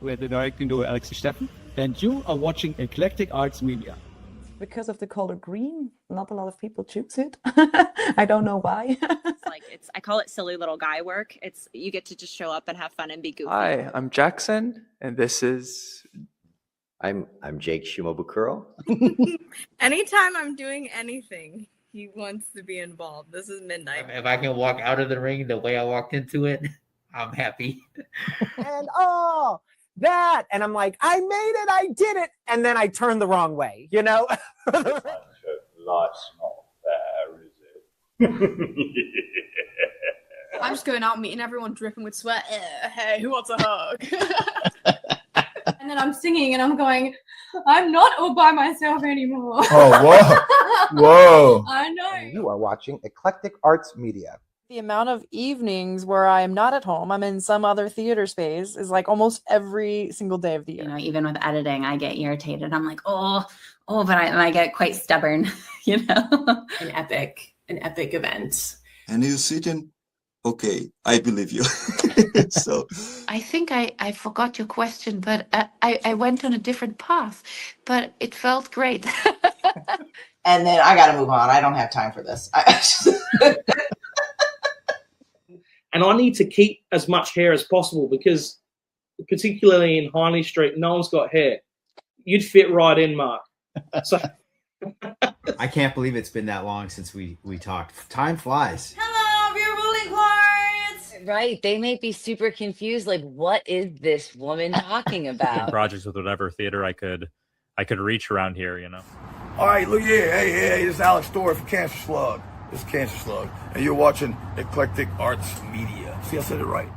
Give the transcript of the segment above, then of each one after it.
with the directing duo Alex and Steffen, and you are watching Eclectic Arts Media. Because of the color green, not a lot of people choose it. I don't know why. I call it silly little guy work. You get to just show up and have fun and be goofy. Hi, I'm Jackson, and this is... I'm Jake Shimobukuro. Anytime I'm doing anything, he wants to be involved. This is midnight. If I can walk out of the ring the way I walked into it, I'm happy. And that, and I'm like, I made it, I did it, and then I turned the wrong way, you know? Life's not fair, is it? I'm just going out meeting everyone dripping with sweat. Hey, who wants a hug? And then I'm singing and I'm going, I'm not all by myself anymore. Oh, whoa. Whoa. I know. You are watching Eclectic Arts Media. The amount of evenings where I am not at home, I'm in some other theater space, is like almost every single day of the year. You know, even with editing, I get irritated. I'm like, but I get quite stubborn, you know? An epic event. And you're sitting, okay, I believe you. So I think I forgot your question, but I went on a different path, but it felt great. And then I got to move on. I don't have time for this. And I need to keep as much hair as possible because, particularly in Hindley Street, no one's got hair. You'd fit right in, Mark. So I can't believe it's been that long since we talked. Time flies. Hello, we're rolling cards. Right. They may be super confused. Like, what is this woman talking about? Projects with whatever theater I could reach around here, you know. All right, look here. Hey, this is Alex Story from Cancer Slug. This is Cancer Slug. And you're watching Eclectic Arts Media. See, I said it right.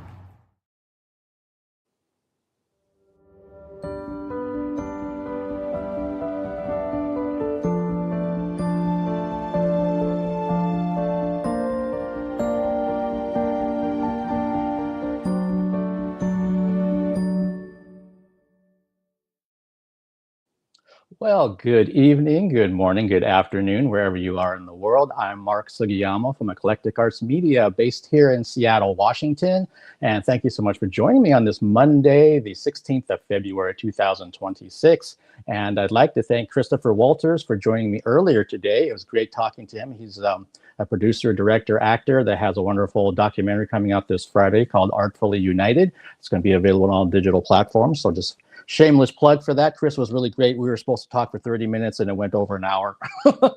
Well, good evening, good morning, good afternoon, wherever you are in the world. I'm Mark Sugiyama from Eclectic Arts Media, based here in Seattle, Washington. And thank you so much for joining me on this Monday, the 16th of February, 2026. And I'd like to thank Christopher Walters for joining me earlier today. It was great talking to him. He's a producer, director, actor that has a wonderful documentary coming out this Friday called Artfully United. It's going to be available on all digital platforms. So just shameless plug for that. Chris was really great. We were supposed to talk for 30 minutes and it went over an hour.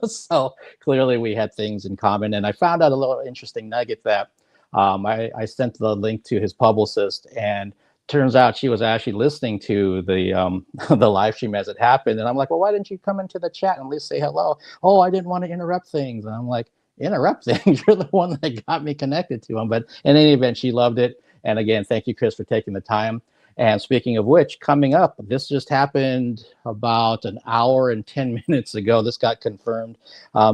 So clearly we had things in common. And I found out a little interesting nugget that I sent the link to his publicist, and turns out she was actually listening to the the live stream as it happened. And I'm like, well, why didn't you come into the chat and at least say hello? Oh, I didn't want to interrupt things. And I'm like, interrupt things? You're the one that got me connected to him. But in any event, she loved it. And again, thank you, Chris, for taking the time. And speaking of which, coming up, this just happened about an hour and 10 minutes ago. This got confirmed.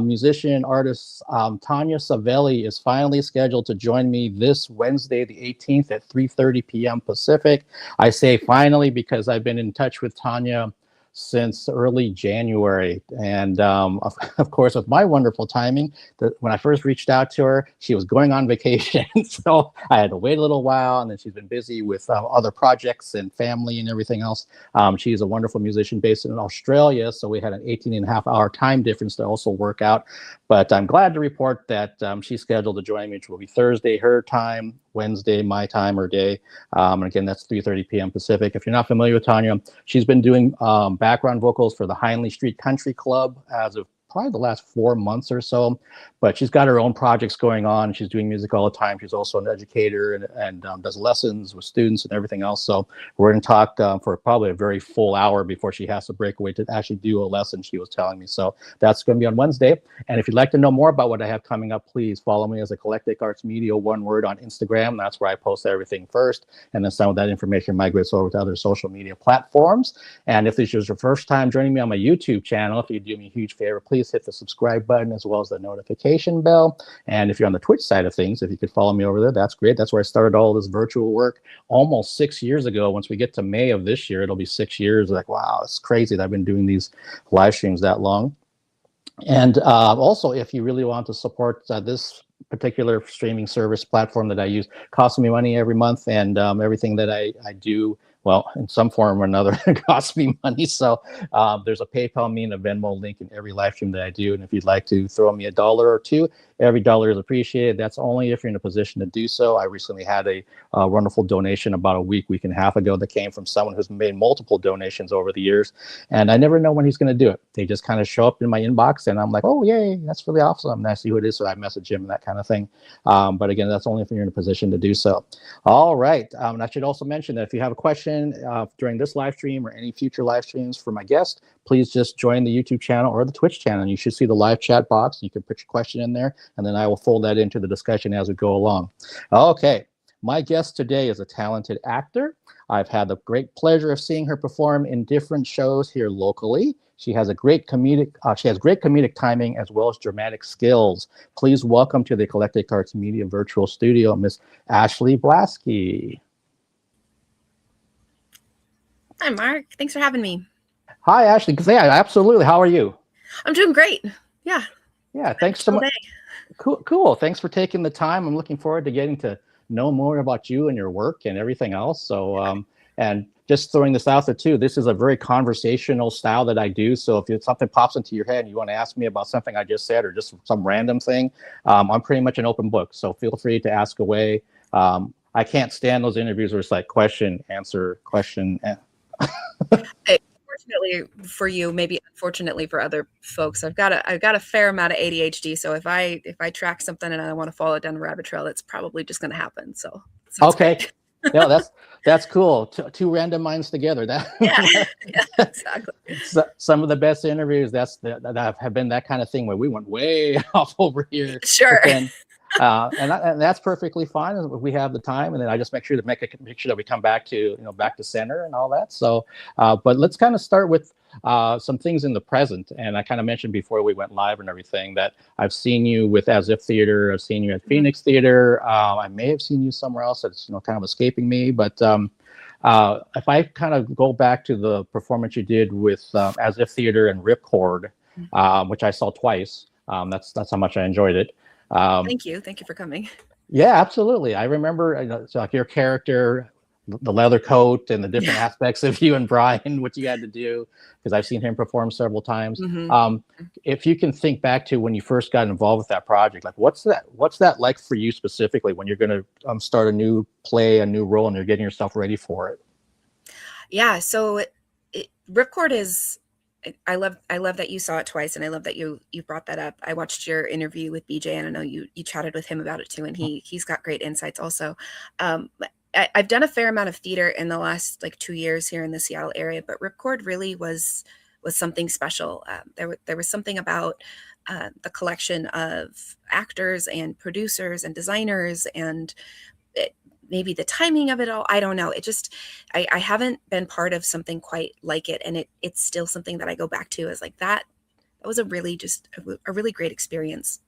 Musician, artist Tanya Savelli is finally scheduled to join me this Wednesday, the 18th at 3:30 p.m. Pacific. I say finally because I've been in touch with Tanya since early January. And of course, with my wonderful timing, when I first reached out to her, she was going on vacation. So I had to wait a little while, and then she's been busy with other projects and family and everything else. She's a wonderful musician based in Australia, so we had an 18.5-hour time difference to also work out. But I'm glad to report that she's scheduled to join me, which will be Thursday, her time, Wednesday, my time or day. And again, that's 3:30 p.m. Pacific. If you're not familiar with Tanya, she's been doing background vocals for the Hindley Street Country Club as of probably the last 4 months or so, but she's got her own projects going on. She's doing music all the time. She's also an educator and does lessons with students and everything else. So we're going to talk for probably a very full hour before she has to break away to actually do a lesson, she was telling me. So that's going to be on Wednesday. And if you'd like to know more about what I have coming up, please follow me as Eclectic Arts Media, one word, on Instagram. That's where I post everything first. And then some of that information migrates over to other social media platforms. And if this is your first time joining me on my YouTube channel, if you do me a huge favor, please hit the subscribe button as well as the notification bell. And if you're on the Twitch side of things, if you could follow me over there, that's great. That's where I started all this virtual work almost 6 years ago. Once we get to May of this year, it'll be 6 years. Like, wow, it's crazy that I've been doing these live streams that long. And also, if you really want to support this particular streaming service platform that I use, costs me money every month, and everything that I do well, in some form or another, it costs me money. So there's a PayPal me and a Venmo link in every live stream that I do. And if you'd like to throw me $1 or $2, every dollar is appreciated. That's only if you're in a position to do so. I recently had a wonderful donation about a week and a half ago that came from someone who's made multiple donations over the years. And I never know when he's going to do it. They just kind of show up in my inbox and I'm like, oh, yay, that's really awesome. And I see who it is. So I message him and that kind of thing. But again, that's only if you're in a position to do so. All right. And I should also mention that if you have a question during this live stream or any future live streams for my guest, please just join the YouTube channel or the Twitch channel. And you should see the live chat box. You can put your question in there, and then I will fold that into the discussion as we go along. Okay. My guest today is a talented actor. I've had the great pleasure of seeing her perform in different shows here locally. She has great comedic timing as well as dramatic skills. Please welcome to the Eclectic Arts Media virtual studio, Miss ASHLIE BLASKE. Hi, Mark. Thanks for having me. Hi, ASHLIE. Yeah, absolutely. How are you? I'm doing great. Yeah. Yeah, thanks so much. Cool. Thanks for taking the time. I'm looking forward to getting to know more about you and your work and everything else. So, and just throwing this out there too, this is a very conversational style that I do. So if something pops into your head and you want to ask me about something I just said or just some random thing, I'm pretty much an open book. So feel free to ask away. I can't stand those interviews where it's like question, answer, question. Fortunately for you, maybe unfortunately for other folks, I've got a fair amount of ADHD. So if I track something and I want to follow it down the rabbit trail, it's probably just going to happen. So okay. Yeah, that's cool. Two random minds together. Yeah, exactly. Some of the best interviews that have been that kind of thing where we went way off over here. Sure. And that's perfectly fine if we have the time. And then I just make sure that we come back to center and all that. So, but let's kind of start with some things in the present. And I kind of mentioned before we went live and everything that I've seen you with As If Theater. I've seen you at Phoenix Theater. I may have seen you somewhere else that's kind of escaping me. But if I kind of go back to the performance you did with As If Theater and Ripcord, which I saw twice, that's how much I enjoyed it. Thank you for coming. Yeah, absolutely. I remember so like your character, the leather coat and the different aspects of you and Brian, what you had to do, because I've seen him perform several times. If you can think back to when you first got involved with that project, like what's that like for you specifically when you're going to start a new play, a new role, and you're getting yourself ready for it? Yeah, so Ripcord is, I love that you saw it twice, and I love that you brought that up. I watched your interview with BJ, and I know you chatted with him about it too, and he's got great insights also. I've done a fair amount of theater in the last 2 years here in the Seattle area, but Ripcord really was something special. There was something about the collection of actors and producers and designers and maybe the timing of it all. I don't know. It just, I haven't been part of something quite like it. And it's still something that I go back to as like that was a really great experience.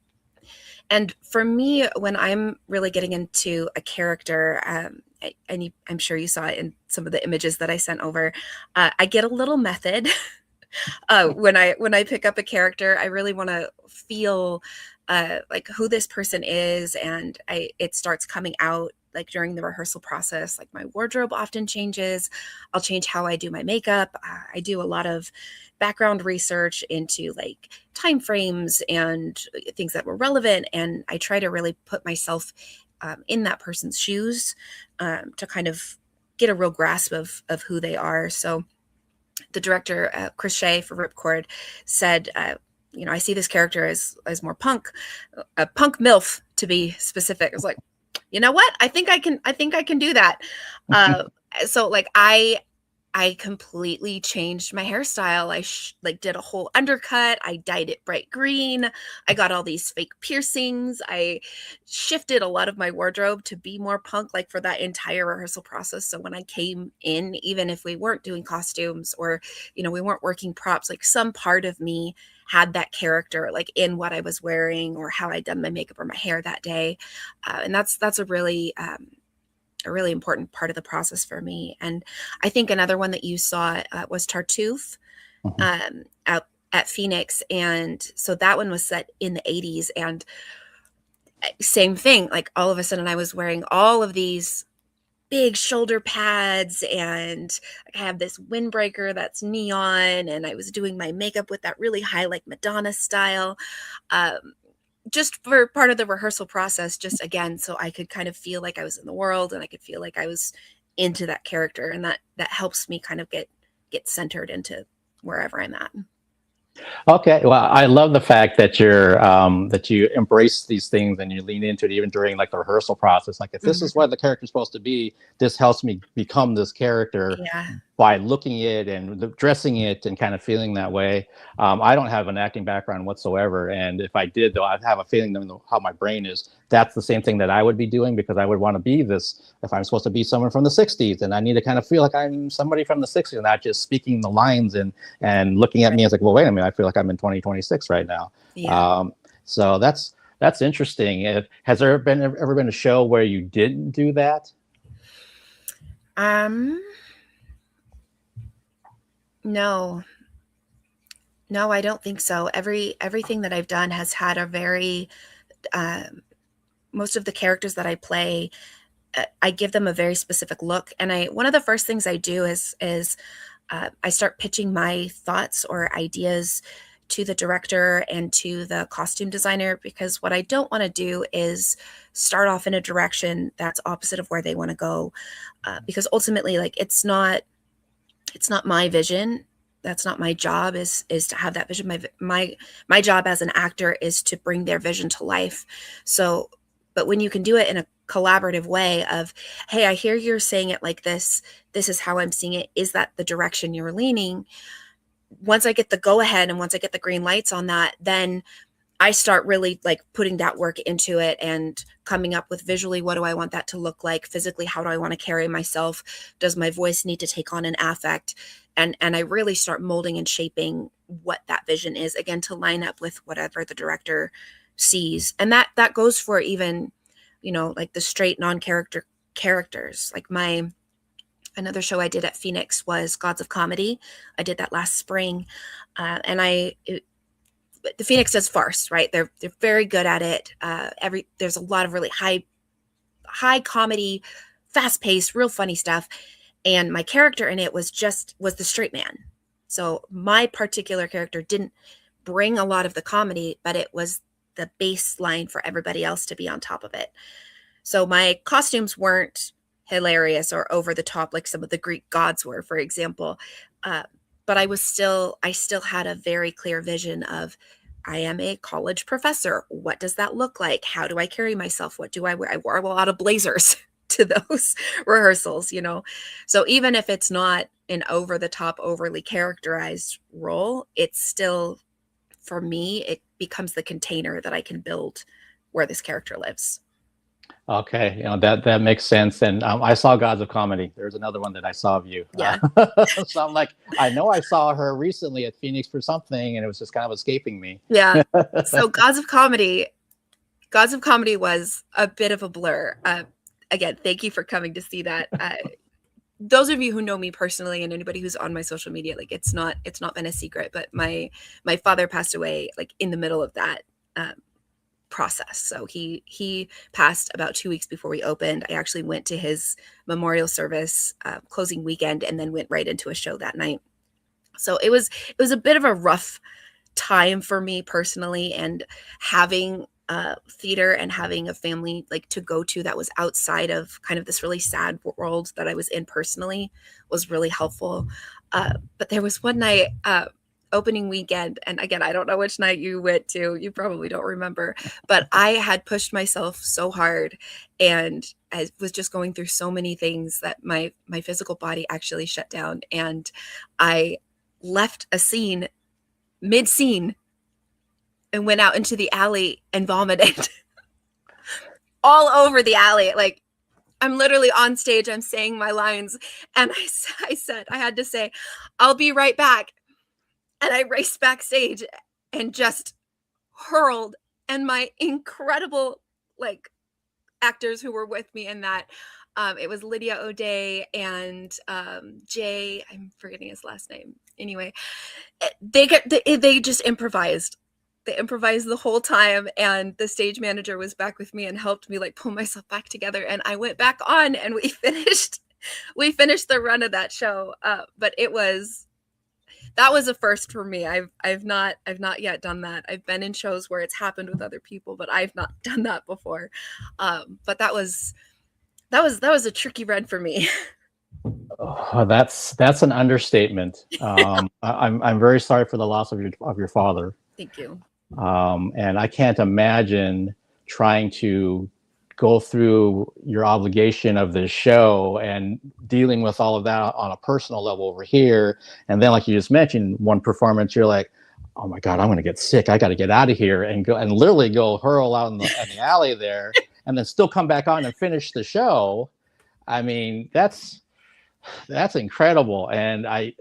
And for me, when I'm really getting into a character, and I'm sure you saw it in some of the images that I sent over, I get a little method. When I pick up a character, I really want to feel like who this person is, and it starts coming out like during the rehearsal process. Like my wardrobe often changes. I'll change how I do my makeup. I do a lot of background research into like time frames and things that were relevant, and I try to really put myself in that person's shoes to kind of get a real grasp of who they are. So the director, Chris Shea for Ripcord, said, I see this character as more punk, a punk MILF to be specific. I was like, you know what? I think I can do that. So like I completely changed my hairstyle. I did a whole undercut. I dyed it bright green. I got all these fake piercings. I shifted a lot of my wardrobe to be more punk, like for that entire rehearsal process. So when I came in, even if we weren't doing costumes or, we weren't working props, like some part of me had that character like in what I was wearing or how I'd done my makeup or my hair that day. And that's a really important part of the process for me. And I think another one that you saw was Tartuffe out at Phoenix. And so that one was set in the 80s, and same thing, like all of a sudden I was wearing all of these big shoulder pads, and I have this windbreaker that's neon, and I was doing my makeup with that really high, like Madonna style, just for part of the rehearsal process, just again, so I could kind of feel like I was in the world and I could feel like I was into that character, and that helps me kind of get centered into wherever I'm at. Okay, well, I love the fact that that you embrace these things and you lean into it even during like the rehearsal process. Like, if this is what the character's supposed to be, this helps me become this character by looking it and dressing it and kind of feeling that way. I don't have an acting background whatsoever, and if I did, though, I'd have a feeling how my brain is. That's the same thing that I would be doing, because I would want to be this. If I'm supposed to be someone from the '60s, and I need to kind of feel like I'm somebody from the '60s, and not just speaking the lines and looking at me as like, well, wait a minute, I feel like I'm in 2026 right now. Yeah. So that's interesting. Has there ever been a show where you didn't do that? No, I don't think so. Everything that I've done has had a very, most of the characters that I play, I give them a very specific look. And one of the first things I do is I start pitching my thoughts or ideas to the director and to the costume designer, because what I don't want to do is start off in a direction that's opposite of where they want to go, because ultimately, like, it's not my vision. That's not my job, is to have that vision. My job as an actor is to bring their vision to life. So, but when you can do it in a collaborative way of, hey, I hear you're saying it like this is how I'm seeing it, is that the direction you're leaning? Once I get the go ahead and once I get the green lights on that, then I start really like putting that work into it and coming up with visually, what do I want that to look like? Physically, how do I want to carry myself? Does my voice need to take on an affect? And I really start molding and shaping what that vision is, again, to line up with whatever the director sees. And that goes for even, like the straight non-character characters. Like another show I did at Phoenix was Gods of Comedy. I did that last spring. And the Phoenix does farce, right? They're very good at it. There's a lot of really high comedy, fast paced, real funny stuff. And my character in it was the straight man. So my particular character didn't bring a lot of the comedy, but it was the baseline for everybody else to be on top of it. So my costumes weren't hilarious or over the top like some of the Greek gods were, for example. But I still had a very clear vision of, I am a college professor. What does that look like? How do I carry myself? What do I wear? I wore a lot of blazers to those rehearsals, So even if it's not an over the top, overly characterized role, it's still, for me, it becomes the container that I can build where this character lives. Okay, that makes sense. And I saw Gods of Comedy. There's another one that I saw of you. Yeah. So I'm like, I know I saw her recently at Phoenix for something, and it was just kind of escaping me. Yeah. So Gods of Comedy was a bit of a blur. Again, thank you for coming to see that. Those of you who know me personally and anybody who's on my social media, like, it's not been a secret, but my father passed away like in the middle of that process. So he passed about 2 weeks before we opened. I actually went to his memorial service closing weekend and then went right into a show that night. So it was a bit of a rough time for me personally, and having theater and having a family like to go to that was outside of kind of this really sad world that I was in personally was really helpful. But there was one night, opening weekend, and again, I don't know which night you went to, you probably don't remember, but I had pushed myself so hard and I was just going through so many things that my physical body actually shut down, and I left a scene mid-scene and went out into the alley and vomited all over the alley. Like, I'm literally on stage, I'm saying my lines, and I had to say, I'll be right back. And I raced backstage and just hurled, and my incredible like actors who were with me in that, it was Lydia O'Day and Jay, I'm forgetting his last name. Anyway, they just improvised They improvised the whole time, and the stage manager was back with me and helped me like pull myself back together. And I went back on, and we finished the run of that show. But that was a first for me. I've not yet done that. I've been in shows where it's happened with other people, but I've not done that before. But that was a tricky run for me. Oh, that's an understatement. I'm very sorry for the loss of your father. Thank you. And I can't imagine trying to go through your obligation of the show and dealing with all of that on a personal level over here. And then, like you just mentioned, one performance, you're like, oh my God, I'm going to get sick. I got to get out of here and go and literally go hurl out in the alley there and then still come back on and finish the show. I mean, that's incredible. And I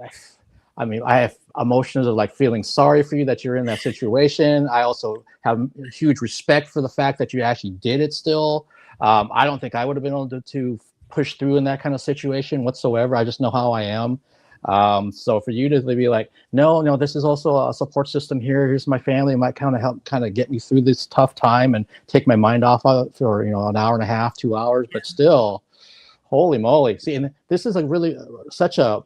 mean, I have emotions of like feeling sorry for you that you're in that situation. I also have huge respect for the fact that you actually did it still. I don't think I would have been able to push through in that kind of situation whatsoever. I just know how I am. So for you to be like, no, this is also a support system here. Here's my family. It might kind of help kind of get me through this tough time and take my mind off of it for, an hour and a half, 2 hours, but still, holy moly. See, and this is such a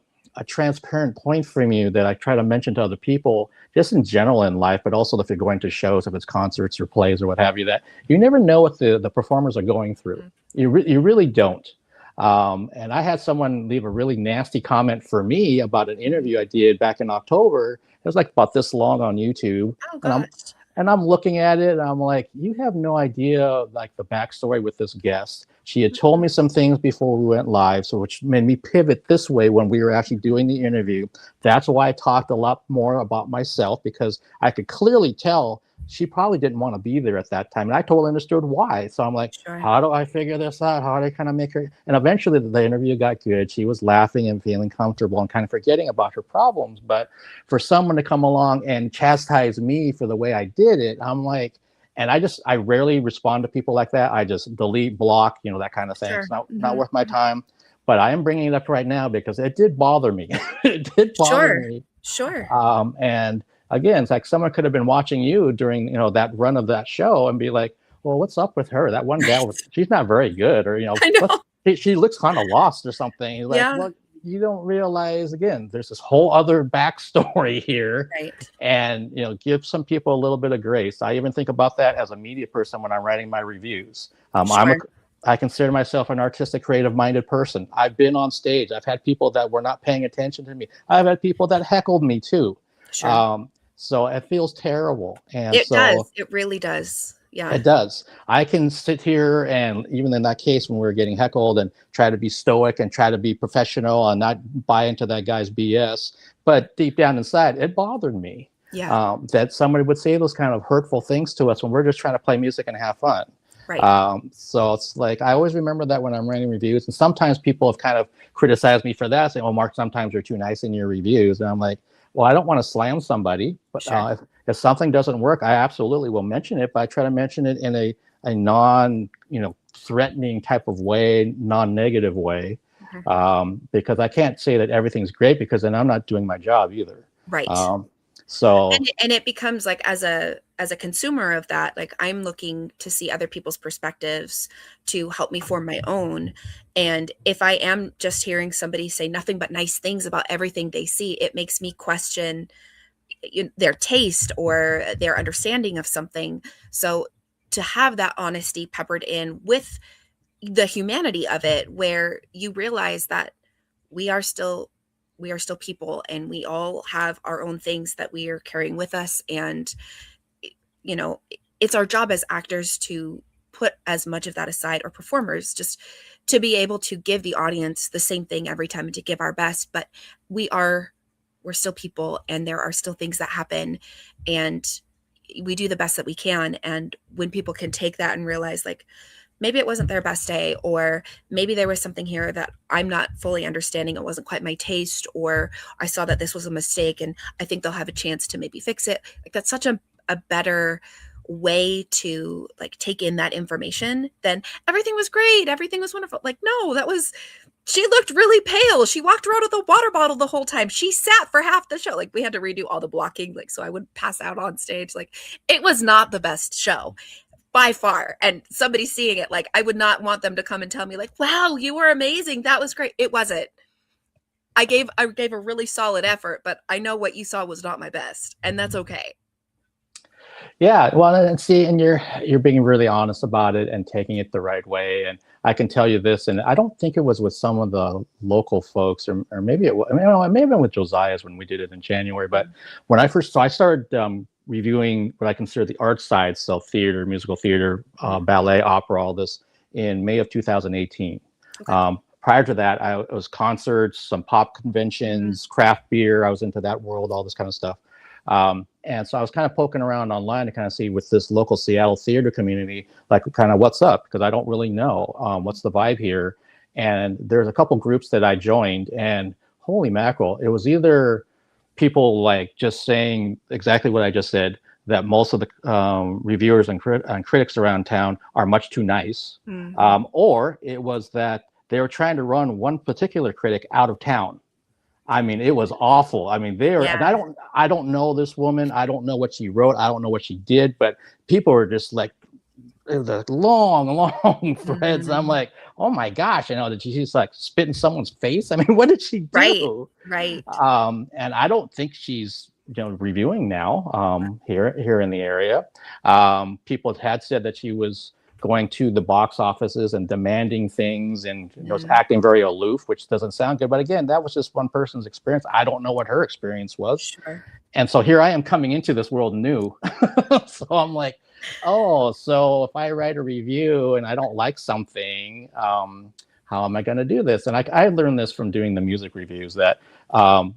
transparent point from you that I try to mention to other people, just in general in life, but also if you're going to shows, if it's concerts or plays or what have you, that you never know what the performers are going through. You really don't. And I had someone leave a really nasty comment for me about an interview I did back in October. It was like about this long on YouTube. Oh, gosh. And I'm looking at it and I'm like, you have no idea like the backstory with this guest. She had told me some things before we went live, so which made me pivot this way when we were actually doing the interview. That's why I talked a lot more about myself, because I could clearly tell she probably didn't want to be there at that time. And I totally understood why. So I'm like, how do I figure this out? How do I kind of make her? And eventually the interview got good. She was laughing and feeling comfortable and kind of forgetting about her problems. But for someone to come along and chastise me for the way I did it, I'm like, and I rarely respond to people like that. I just delete, block, that kind of thing. Sure. It's not worth my time. But I am bringing it up right now because it did bother me. It did bother me. Sure. And again, it's like someone could have been watching you during, that run of that show and be like, well, what's up with her? That one gal, she's not very good. Or, she looks kind of lost or something. Like, well, you don't realize, again, there's this whole other backstory here. Right. And, give some people a little bit of grace. I even think about that as a media person when I'm writing my reviews. I consider myself an artistic, creative-minded person. I've been on stage. I've had people that were not paying attention to me. I've had people that heckled me too. Sure. So it feels terrible. And it does. It really does. Yeah. It does. I can sit here and even in that case when we were getting heckled and try to be stoic and try to be professional and not buy into that guy's BS. But deep down inside, it bothered me. Yeah. That somebody would say those kind of hurtful things to us when we're just trying to play music and have fun. Right. So it's like, I always remember that when I'm writing reviews, and sometimes people have kind of criticized me for that, saying, oh, Mark, sometimes you're too nice in your reviews. And I'm like, well, I don't want to slam somebody, but if something doesn't work, I absolutely will mention it, but I try to mention it in a non, threatening type of way, non-negative way, because I can't say that everything's great because then I'm not doing my job either. Right. So and it becomes like as a consumer of that, like I'm looking to see other people's perspectives to help me form my own. And if I am just hearing somebody say nothing but nice things about everything they see, it makes me question their taste or their understanding of something. So to have that honesty peppered in with the humanity of it, where you realize that we are still people and we all have our own things that we are carrying with us. And, it's our job as actors to put as much of that aside, or performers, just to be able to give the audience the same thing every time and to give our best. But we're still people and there are still things that happen and we do the best that we can. And when people can take that and realize like, maybe it wasn't their best day, or maybe there was something here that I'm not fully understanding. It wasn't quite my taste, or I saw that this was a mistake and I think they'll have a chance to maybe fix it. Like that's such a better way to like take in that information than everything was great, everything was wonderful. Like, no, that was She looked really pale. She walked around with a water bottle the whole time. She sat for half the show. Like, we had to redo all the blocking, like, so I would pass out on stage. Like, it was not the best show by far. And somebody seeing it, like, I would not want them to come and tell me, like, wow, you were amazing. That was great. It wasn't. I gave a really solid effort, but I know what you saw was not my best, and that's okay. Yeah, well, and see, and you're being really honest about it and taking it the right way. And I can tell you this, and I don't think it was with some of the local folks, or maybe it may have been with Josiah's when we did it in January. But when I started reviewing what I consider the art side, so theater, musical theater, ballet, opera, all this in May of 2018. Okay. Prior to that, it was concerts, some pop conventions, craft beer. I was into that world, all this kind of stuff. And so I was kind of poking around online to kind of see with this local Seattle theater community, like kind of what's up, because I don't really know what's the vibe here. And there's a couple groups that I joined, and holy mackerel, it was either people like just saying exactly what I just said, that most of the reviewers and critics around town are much too nice, or it was that they were trying to run one particular critic out of town. I mean, it was awful. I mean, and I don't know this woman. I don't know what she wrote. I don't know what she did, but people were just like, it was a long threads. I'm like, oh my gosh, did she just like spit in someone's face? I mean, what did she do? Right. And I don't think she's, reviewing now here in the area. People had said that she was going to the box offices and demanding things and was acting very aloof, which doesn't sound good. But again, that was just one person's experience. I don't know what her experience was. Sure. And so here I am coming into this world new. So I'm like, oh, so if I write a review and I don't like something, how am I going to do this? And I learned this from doing the music reviews, that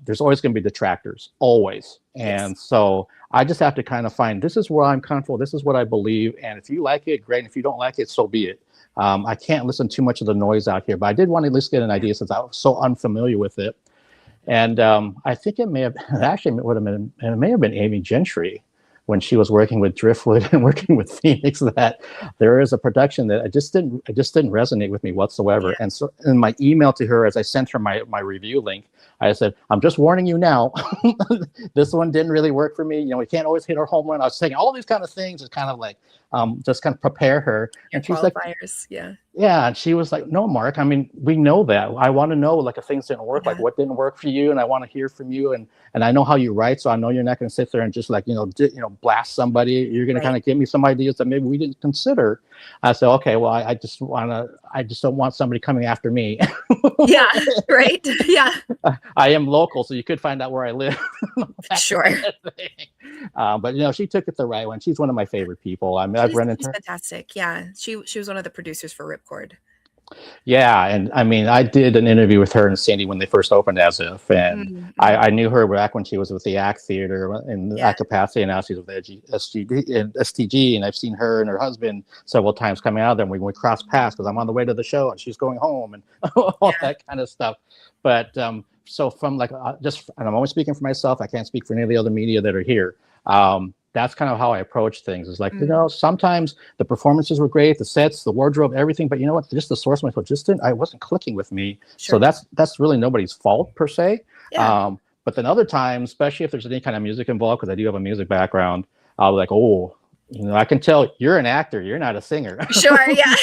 there's always going to be detractors, always. And so I just have to kind of find, this is where I'm comfortable, this is what I believe, and if you like it, great, and if you don't like it, so be it. I can't listen too much of the noise out here, but I did want to at least get an idea since I was so unfamiliar with it. And I think it may have been Amy Gentry when she was working with Driftwood and working with Phoenix, that there is a production that it just didn't resonate with me whatsoever. And so in my email to her, as I sent her my review link, I said, I'm just warning you now, this one didn't really work for me. We can't always hit our home run. I was saying all these kind of things to kind of like, just kind of prepare her. And she's like, yeah. And she was like, no, Mark, I mean, we know that. I want to know, like, if things didn't work, like what didn't work for you. And I want to hear from you. And I know how you write. So I know you're not going to sit there and just like, blast somebody. You're going to kind of give me some ideas that maybe we didn't consider. I said, okay, well, I just don't want somebody coming after me. Yeah. Right. Yeah. I am local, so you could find out where I live. Sure. But she took it the right one. She's one of my favorite people. I mean, I've run into her. Fantastic. Yeah. She was one of the producers for Ripcord. Yeah, and I mean, I did an interview with her and Sandy when they first opened As If, and I knew her back when she was with the ACT Theater in that capacity, and now she's with STG, and I've seen her and her husband several times coming out of there, and we cross paths because I'm on the way to the show and she's going home and all that kind of stuff. But so from like and I'm always speaking for myself, I can't speak for any of the other media that are here. That's kind of how I approach things. It's like, sometimes the performances were great, the sets, the wardrobe, everything, but you know what? Just the source material I wasn't clicking with me. Sure. So that's really nobody's fault per se. Yeah. But then other times, especially if there's any kind of music involved, because I do have a music background, I'll be like, oh, I can tell you're an actor, you're not a singer. Sure. Yeah.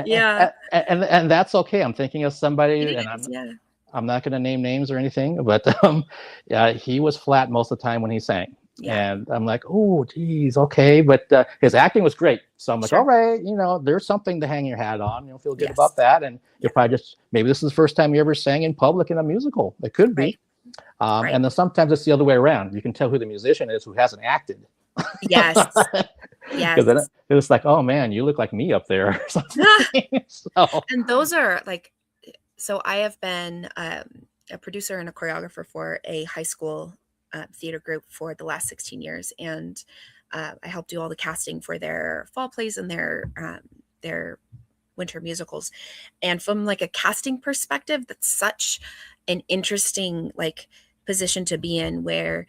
Yeah. And that's okay. I'm thinking of somebody, I'm not going to name names or anything, but he was flat most of the time when he sang. Yeah. And I'm like, oh, geez, okay. But his acting was great. So I'm like, all right, there's something to hang your hat on. You'll feel good about that. And you'll probably maybe this is the first time you ever sang in public in a musical. It could be. And then sometimes it's the other way around. You can tell who the musician is who hasn't acted. Yes. Yes. Because then it was like, oh, man, you look like me up there or something. And those are like, so I have been a producer and a choreographer for a high school theater group for the last 16 years. And I helped do all the casting for their fall plays and their winter musicals. And from like a casting perspective, that's such an interesting like position to be in, where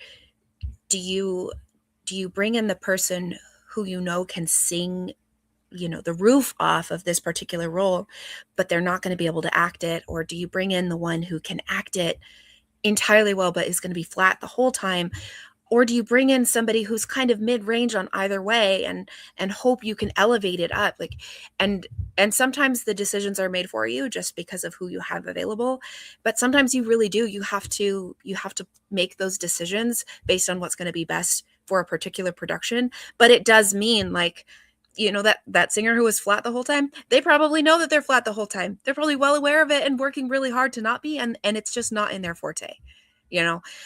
do you bring in the person who can sing the roof off of this particular role, but they're not going to be able to act it? Or do you bring in the one who can act it entirely well, but is going to be flat the whole time? Or do you bring in somebody who's kind of mid-range on either way and hope you can elevate it up? Like, and sometimes the decisions are made for you just because of who you have available, but sometimes you really do. You have to make those decisions based on what's going to be best for a particular production. But it does mean, like, that singer who was flat the whole time, they probably know that they're flat the whole time. They're probably well aware of it and working really hard to not be, and it's just not in their forte.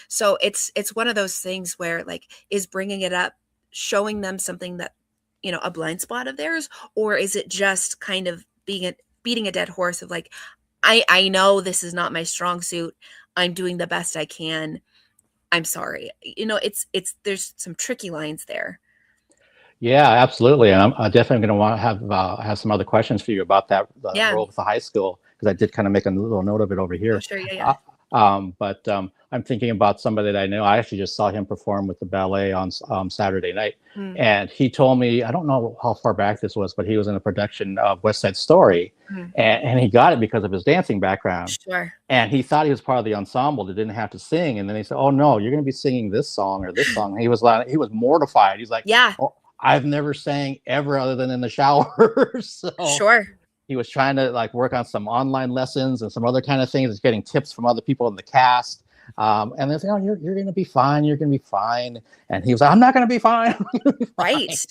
So it's one of those things where, like, is bringing it up showing them something that, a blind spot of theirs, or is it just kind of beating a dead horse of, like, I know this is not my strong suit, I'm doing the best I can, I'm sorry. It's there's some tricky lines there. Yeah, absolutely. And I'm definitely going to want to have some other questions for you about that role with the high school, because I did kind of make a little note of it over here. Oh, sure, yeah. But I'm thinking about somebody that I know. I actually just saw him perform with the ballet on Saturday night. And he told me, I don't know how far back this was, but he was in a production of West Side Story. And he got it because of his dancing background. Sure. And he thought he was part of the ensemble that didn't have to sing. And then he said, oh, no, you're going to be singing this song or this song. And he was mortified. He's like, yeah, oh, I've never sang ever other than in the shower. So sure. He was trying to, like, work on some online lessons and some other kind of things. He's getting tips from other people in the cast. And they say, oh, you're going to be fine. You're going to be fine. And he was like, I'm not going to be fine. Right.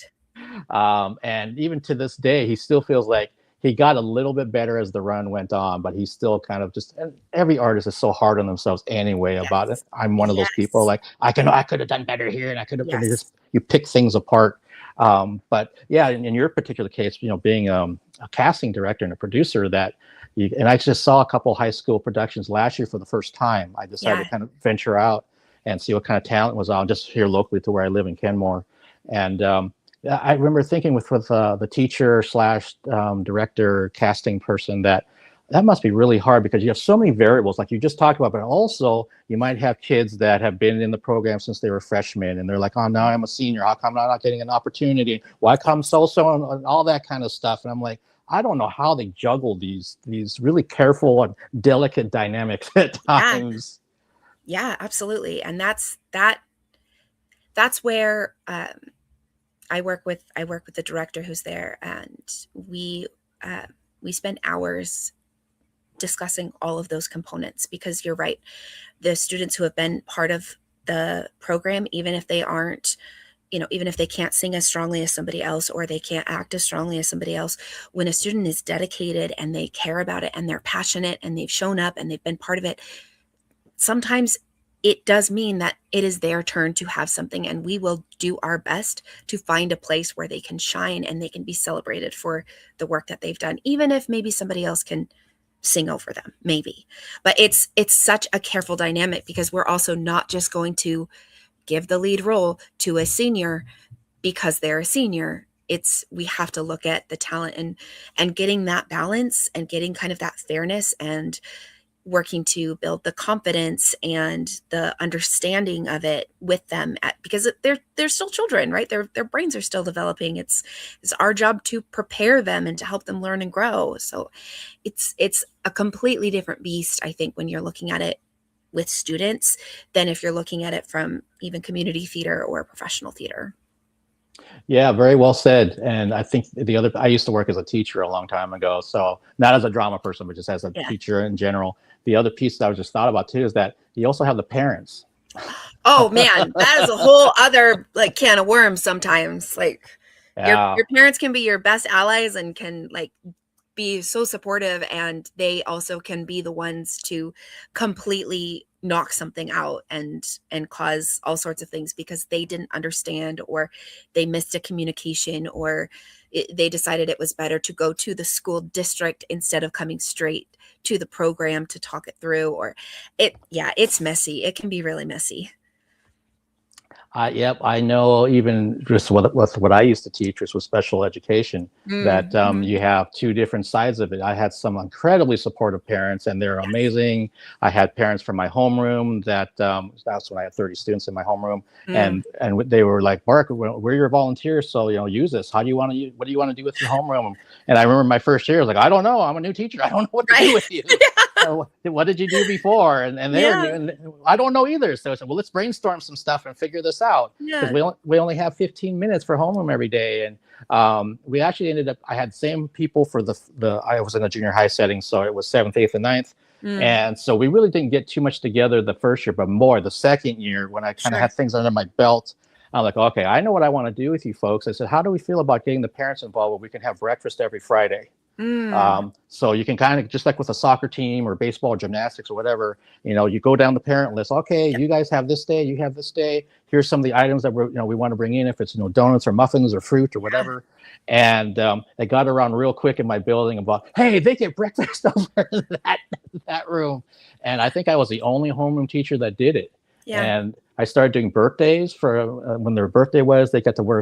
And even to this day, he still feels like he got a little bit better as the run went on, but he's still kind of just, and every artist is so hard on themselves anyway about it. I'm one of those people, like, I could have done better here, and I could have, you pick things apart. But yeah, in your particular case, being a casting director and a producer, and I just saw a couple high school productions last year for the first time. I decided to kind of venture out and see what kind of talent was on just here locally to where I live in Kenmore. And I remember thinking with the teacher / director casting person that must be really hard, because you have so many variables, like you just talked about, but also you might have kids that have been in the program since they were freshmen, and they're like, oh, now I'm a senior, how come I'm not getting an opportunity? Why come so-so, and all that kind of stuff. And I'm like, I don't know how they juggle these really careful and delicate dynamics at times. Yeah, absolutely. And that's where I work with the director who's there, and we spend hours discussing all of those components, because you're right, the students who have been part of the program, even if they aren't, even if they can't sing as strongly as somebody else, or they can't act as strongly as somebody else, when a student is dedicated and they care about it and they're passionate and they've shown up and they've been part of it, sometimes it does mean that it is their turn to have something, and we will do our best to find a place where they can shine and they can be celebrated for the work that they've done, even if maybe somebody else can sing over them, maybe. But it's such a careful dynamic, because we're also not just going to give the lead role to a senior because they're a senior. We have to look at the talent and getting that balance and getting kind of that fairness and working to build the confidence and the understanding of it with them, because they're still children, right? Their brains are still developing. It's our job to prepare them and to help them learn and grow. So it's a completely different beast, I think, when you're looking at it with students than if you're looking at it from even community theater or professional theater. Yeah, very well said. And I think I used to work as a teacher a long time ago, so not as a drama person, but just as a teacher in general. The other piece that I just thought about too is that you also have the parents. Oh man, that is a whole other can of worms sometimes. Like your parents can be your best allies and can be so supportive, and they also can be the ones to completely knock something out and cause all sorts of things because they didn't understand, or they missed a communication, or they decided it was better to go to the school district instead of coming straight to the program to talk it through. Or it's messy. It can be really messy. Yep, I know. Even just what I used to teach, which was special education, that you have two different sides of it. I had some incredibly supportive parents, and they're amazing. I had parents from my homeroom that's when I had 30 students in my homeroom, and they were like, "Mark, we're your volunteers, so use this. How do you want to use? What do you want to do with your homeroom?" And I remember my first year, I was like, "I don't know. I'm a new teacher. I don't know what to do with you." What did you do before? And they were new, and I don't know either. So I said, well, let's brainstorm some stuff and figure this out, because we only have 15 minutes for homeroom every day. And we actually ended up, I had same people for I was in a junior high setting, so it was 7th, 8th, and 9th. And so we really didn't get too much together the first year, but more the second year when I kind of had things under my belt. I'm like, okay, I know what I want to do with you folks. I said, how do we feel about getting the parents involved where we can have breakfast every Friday? So you can kind of, just like with a soccer team or baseball or gymnastics or whatever, you go down the parent list. Okay, you guys have this day, you have this day. Here's some of the items that we want to bring in, if it's donuts or muffins or fruit or whatever. And they got around real quick in my building about, hey, they get breakfast over in that room. And I think I was the only homeroom teacher that did it. And I started doing birthdays for when their birthday was. They got to wear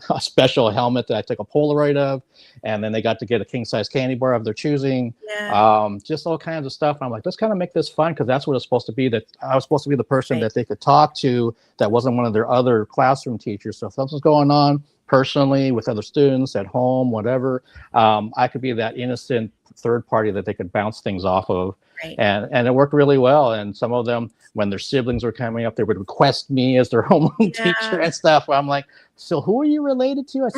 a special helmet that I took a Polaroid of, and then they got to get a king-size candy bar of their choosing. Just all kinds of stuff. I'm like, let's kind of make this fun, because that's what it's supposed to be. That I was supposed to be the person that they could talk to that wasn't one of their other classroom teachers. So if something's going on personally with other students at home, whatever, I could be that innocent third party that they could bounce things off of. And it worked really well. And some of them, when their siblings were coming up, they would request me as their homeroom teacher and stuff. I'm like, so who are you related to?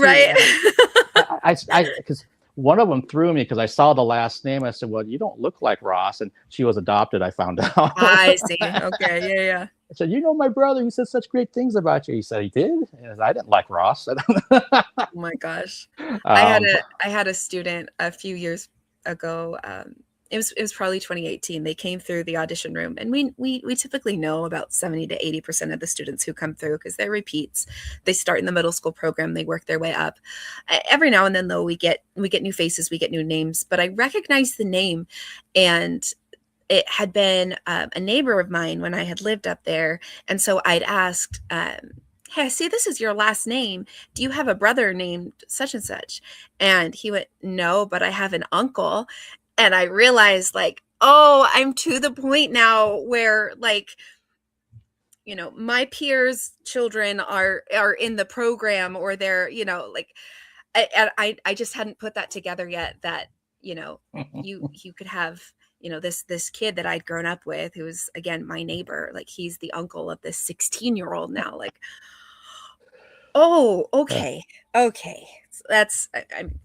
I said, because one of them threw me because I saw the last name. I said, well, you don't look like Ross. And she was adopted, I found out. I see. Okay. Yeah. I said, my brother, he said such great things about you. He said, he did? And I didn't like Ross. Oh my gosh. I had a student a few years ago. It was probably 2018. They came through the audition room, and we typically know about 70 to 80% of the students who come through, because they're repeats. They start in the middle school program, they work their way up. Every now and then, though, we get new faces, we get new names, but I recognized the name, and it had been a neighbor of mine when I had lived up there. And so I'd asked, hey, I see this is your last name. Do you have a brother named such and such? And he went, no, but I have an uncle. And I realized, like, oh, I'm to the point now where, like, my peers' children are in the program, or they're, like, I just hadn't put that together yet, that, you could have, this kid that I'd grown up with, who was, again, my neighbor, like, he's the uncle of this 16-year-old now. Like, oh, okay. That's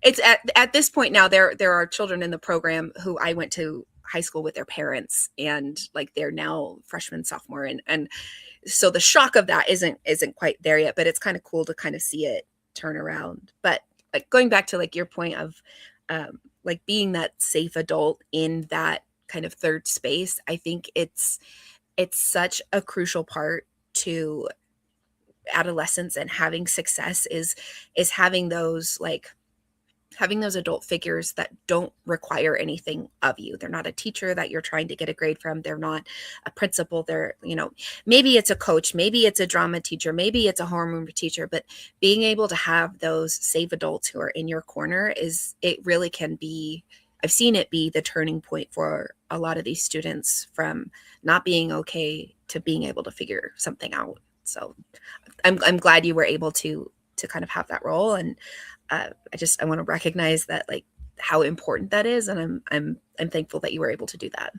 it's at this point now, there are children in the program who I went to high school with their parents, and like they're now freshman, sophomore, and so the shock of that isn't quite there yet, but it's kind of cool to kind of see it turn around. But like going back to like your point of like being that safe adult in that kind of third space, I think it's such a crucial part to adolescence and having success is having those adult figures that don't require anything of you. They're not a teacher that you're trying to get a grade from. They're not a principal. They're, maybe it's a coach, maybe it's a drama teacher, maybe it's a homeroom teacher, but being able to have those safe adults who are in your corner it really can be, I've seen it be the turning point for a lot of these students from not being okay to being able to figure something out. So I'm glad you were able to kind of have that role. And I want to recognize that, like, how important that is. And I'm thankful that you were able to do that.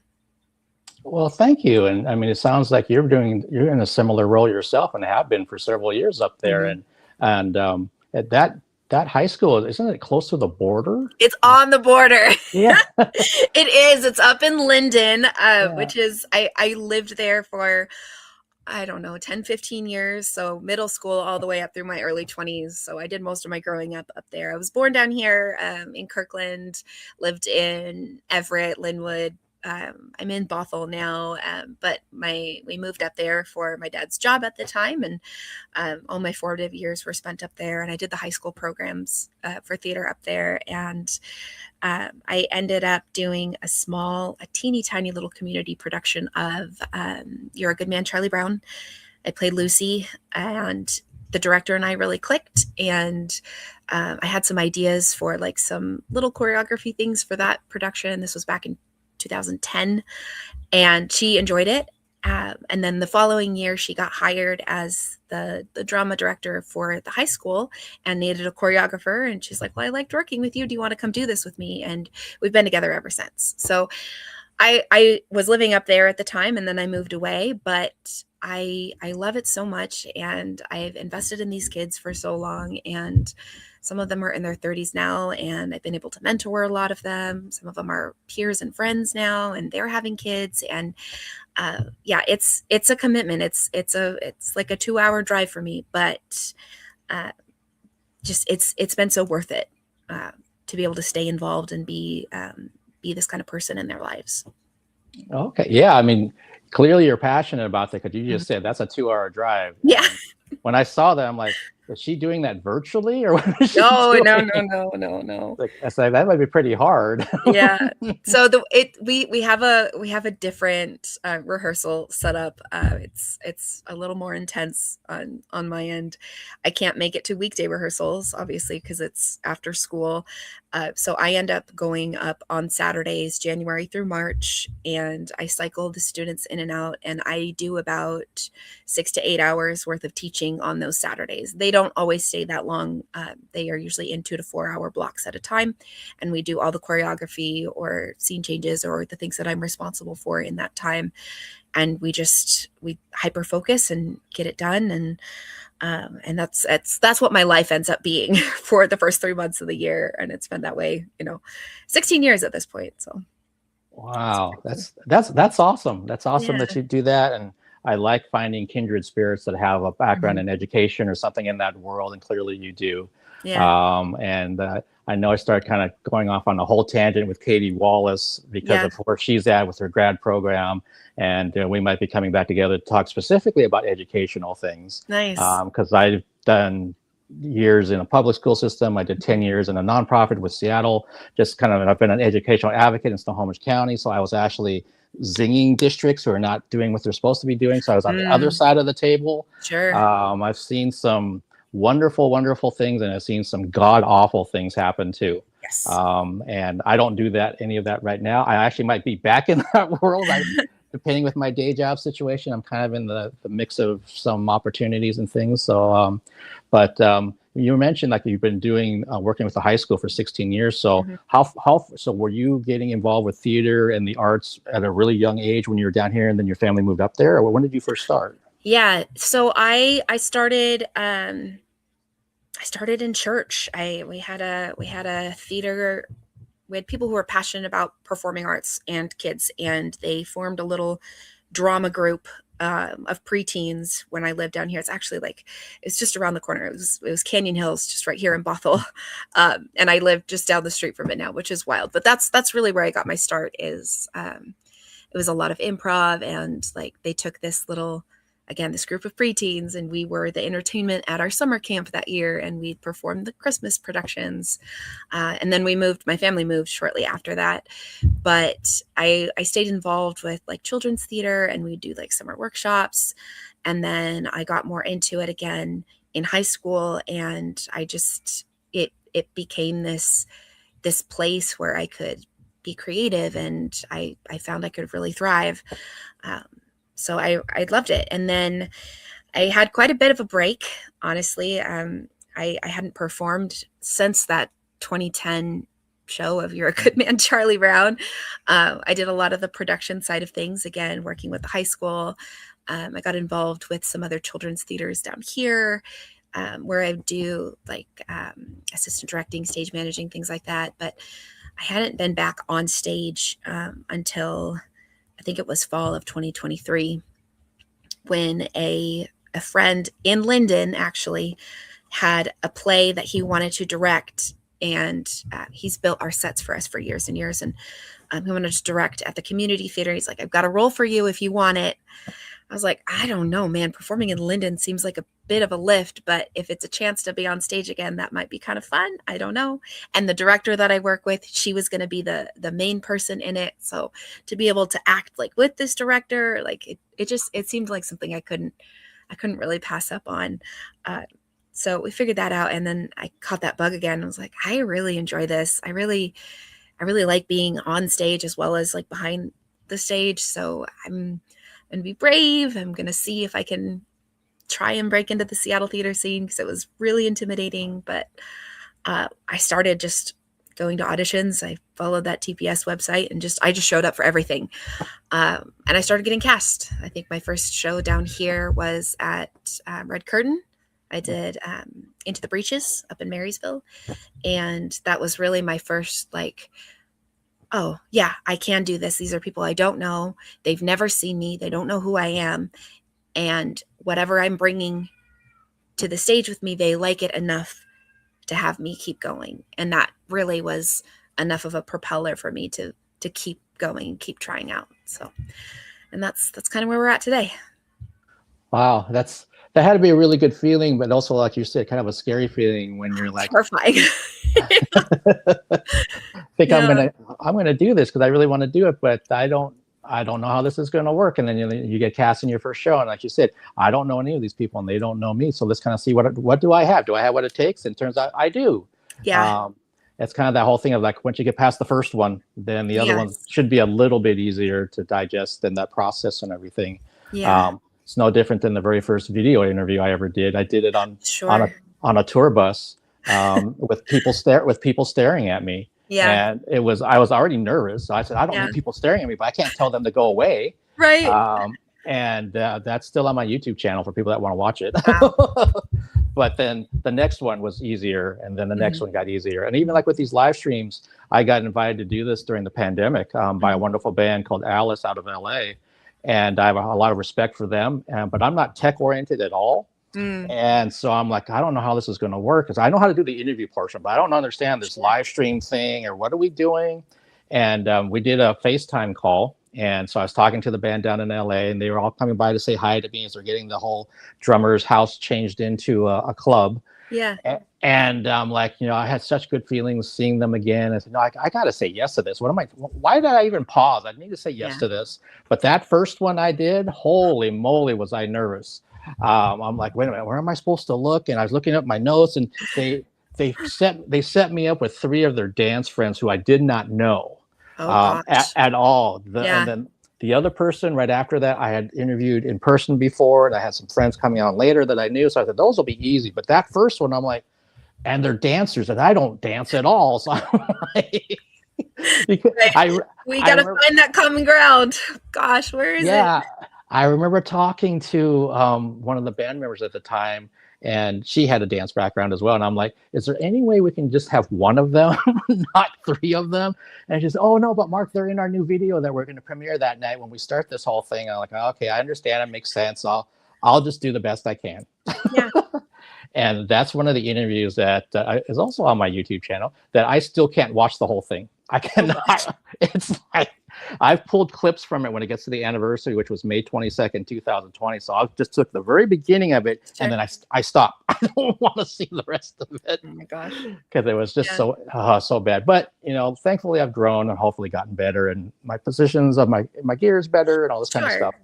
Well, thank you. And I mean, it sounds like you're in a similar role yourself, and have been for several years up there. And at that high school, isn't it close to the border? It's on the border. Yeah. It is. It's up in Linden, which is, I lived there for, I don't know, 10, 15 years. So middle school all the way up through my early 20s. So I did most of my growing up there. I was born down here in Kirkland, lived in Everett, Linwood. I'm in Bothell now, but we moved up there for my dad's job at the time, and all my formative years were spent up there. And I did the high school programs for theater up there, and I ended up doing a teeny tiny little community production of You're a Good Man, Charlie Brown. I played Lucy, and the director and I really clicked. And I had some ideas for like some little choreography things for that production. This was back in 2010, and she enjoyed it. And then the following year, she got hired as the drama director for the high school and needed a choreographer. And she's like, well, I liked working with you. Do you want to come do this with me? And we've been together ever since. So I was living up there at the time, and then I moved away, but I love it so much. And I've invested in these kids for so long, and some of them are in their 30s now, and I've been able to mentor a lot of them. Some of them are peers and friends now, and they're having kids. And yeah, it's a commitment. It's like a 2-hour drive for me, but just it's been so worth it to be able to stay involved and be this kind of person in their lives. Okay. Yeah. I mean, clearly you're passionate about that, because you just said that's a 2-hour drive. Yeah. And when I saw that, I'm like, is she doing that virtually, or what is she No. Like, I said, that might be pretty hard. Yeah. So we have a different rehearsal setup. It's a little more intense on my end. I can't make it to weekday rehearsals, obviously, because it's after school. So I end up going up on Saturdays, January through March, and I cycle the students in and out, and I do about 6 to 8 hours worth of teaching on those Saturdays. They don't always stay that long. They are usually in 2 to 4 hour blocks at a time, and we do all the choreography or scene changes or the things that I'm responsible for in that time. And we hyper focus and get it done. And that's what my life ends up being for the first 3 months of the year. And it's been that way, 16 years at this point. So. Wow. That's awesome. That's awesome that you do that. And I like finding kindred spirits that have a background in education or something in that world. And clearly you do. Yeah. And I know I started kind of going off on a whole tangent with Katie Wallace because of where she's at with her grad program. And we might be coming back together to talk specifically about educational things. Nice. Because I've done years in a public school system. I did 10 years in a nonprofit with Seattle. I've been an educational advocate in Snohomish County. So I was actually zinging districts who are not doing what they're supposed to be doing. So I was on the other side of the table. Sure. I've seen some wonderful things, and I've seen some god-awful things happen too. Yes. And I don't do any of that right now. I actually might be back in that world. Depending with my day job situation, I'm kind of in the mix of some opportunities and things. So, but you mentioned like you've been doing working with the high school for 16 years. So so were you getting involved with theater and the arts at a really young age when you were down here, and then your family moved up there? Or when did you first start? Yeah. So I started in church. We had a theater. We had people who were passionate about performing arts and kids, and they formed a little drama group of preteens when I lived down here. It's actually it's just around the corner. It was Canyon Hills, just right here in Bothell, and I live just down the street from it now, which is wild. But that's really where I got my start. It was a lot of improv, and they took this group of preteens, and we were the entertainment at our summer camp that year, and we performed the Christmas productions. And then my family moved shortly after that, but I stayed involved with children's theater, and we'd do summer workshops. And then I got more into it again in high school, and it became this place where I could be creative, and I found I could really thrive. So I loved it. And then I had quite a bit of a break, honestly. I hadn't performed since that 2010 show of You're a Good Man, Charlie Brown. I did a lot of the production side of things, again, working with the high school. I got involved with some other children's theaters down here, where I do assistant directing, stage managing, things like that. But I hadn't been back on stage until I think it was fall of 2023, when a friend in Linden actually had a play that he wanted to direct, and he's built our sets for us for years and years, and he wanted to direct at the community theater. He's like, I've got a role for you if you want it. I was like, I don't know, man. Performing in Linden seems like a bit of a lift, but if it's a chance to be on stage again, that might be kind of fun. I don't know. And the director that I work with, she was going to be the main person in it. So to be able to act with this director, it seemed like something I I couldn't really pass up on. So we figured that out, and then I caught that bug again. I was like, I really enjoy this. I really like being on stage as well as like behind the stage. So I'm gonna be brave. I'm gonna see if I can try and break into the Seattle theater scene, because it was really intimidating. But I started just going to auditions. I followed that TPS website and I just showed up for everything. And I started getting cast. I think my first show down here was at Red Curtain. I did Into the Breaches up in Marysville. And that was really my first, like, oh, yeah, I can do this. These are people I don't know. They've never seen me. They don't know who I am. And whatever I'm bringing to the stage with me, they like it enough to have me keep going. And that really was enough of a propeller for me to keep going and keep trying out. So, and that's kind of where we're at today. Wow, that had to be a really good feeling, but also, like you said, kind of a scary feeling when you're like, terrifying. I'm gonna do this because I really want to do it, but I don't know how this is going to work. And then you get cast in your first show, and like you said, I don't know any of these people, and they don't know me. So let's kind of see what do I have? Do I have what it takes? And it turns out I do. Yeah. It's kind of that whole thing of like, once you get past the first one, then the other ones should be a little bit easier to digest in that process and everything. Yeah. It's no different than the very first video interview I ever did. I did it on a tour bus with people staring at me. Yeah. And I was already nervous. So I said, I don't need people staring at me, but I can't tell them to go away. Right. And that's still on my YouTube channel for people that want to watch it. Wow. But then the next one was easier, and then the next one got easier. And even like with these live streams, I got invited to do this during the pandemic by a wonderful band called Alice out of LA. And I have a lot of respect for them, but I'm not tech oriented at all. And so I'm like, I don't know how this is going to work, because I know how to do the interview portion, but I don't understand this live stream thing, or what are we doing? And we did a FaceTime call. And so I was talking to the band down in LA, and they were all coming by to say hi to me as they're getting the whole drummer's house changed into a club. Yeah. And I'm like, I had such good feelings seeing them again. I said, no, I got to say yes to this. Why did I even pause? I need to say yes to this. But that first one I did, holy moly, was I nervous. I'm like, wait a minute, where am I supposed to look? And I was looking up my notes, and they set me up with 3 of their dance friends who I did not know at all. And then the other person right after that, I had interviewed in person before, and I had some friends coming on later that I knew. So I said, those will be easy. But that first one, I'm like, and they're dancers, and I don't dance at all. So I'm like, we got to find that common ground. Gosh, where is it? I remember talking to one of the band members at the time, and she had a dance background as well. And I'm like, is there any way we can just have one of them, not 3 of them? And she's, oh no, but Mark, they're in our new video that we're going to premiere that night when we start this whole thing. I'm like, okay, I understand. It makes sense. I'll just do the best I can. Yeah. And that's one of the interviews that is also on my YouTube channel that I still can't watch the whole thing. I cannot. It's like, I've pulled clips from it when it gets to the anniversary, which was May 22nd, 2020. So I just took the very beginning of it, and then I stopped. I don't want to see the rest of it. Oh my gosh. Because it was just so bad. But, thankfully I've grown and hopefully gotten better, and my positions of my gear is better and all this kind of stuff.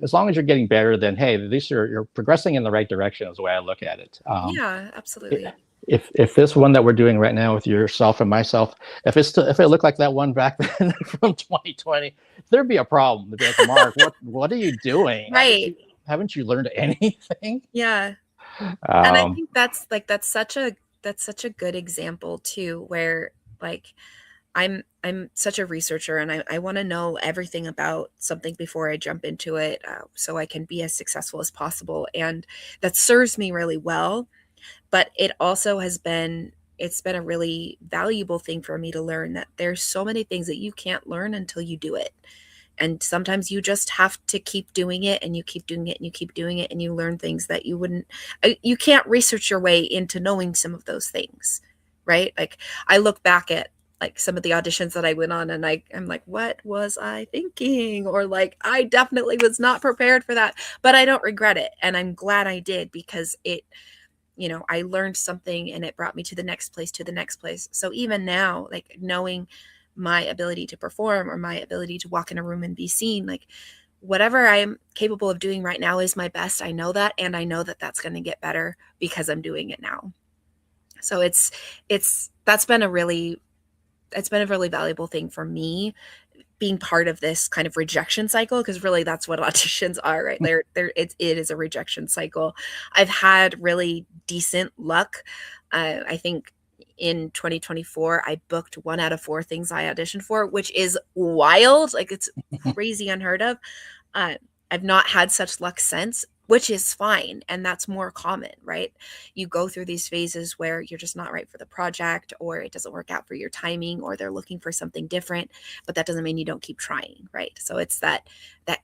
As long as you're getting better, then hey, at least you're progressing in the right direction is the way I look at it. Yeah, absolutely. If this one that we're doing right now with yourself and myself, if it looked like that one back then from 2020, there'd be a problem. They'd be like, Mark, what are you doing? Right. Haven't you learned anything? Yeah. And I think that's such a good example too, where like I'm such a researcher, and I want to know everything about something before I jump into it, so I can be as successful as possible. And that serves me really well. But it also it's been a really valuable thing for me to learn that there's so many things that you can't learn until you do it. And sometimes you just have to keep doing it, and you keep doing it, and you keep doing it, and you learn things that you can't research your way into knowing some of those things, right? Like I look back at like some of the auditions that I went on, and I'm like, what was I thinking? Or like, I definitely was not prepared for that, but I don't regret it. And I'm glad I did, because I learned something, and it brought me to the next place. So even now, like knowing my ability to perform or my ability to walk in a room and be seen, like whatever I'm capable of doing right now is my best. I know that, and I know that that's going to get better because I'm doing it now. So that's been a really valuable thing for me, being part of this kind of rejection cycle, because really that's what auditions are, right? It is a rejection cycle. I've had really decent luck. I think in 2024, I booked 1 out of 4 things I auditioned for, which is wild. Like, it's crazy unheard of. I've not had such luck since, which is fine. And that's more common, right? You go through these phases where you're just not right for the project, or it doesn't work out for your timing, or they're looking for something different, but that doesn't mean you don't keep trying, right? So it's that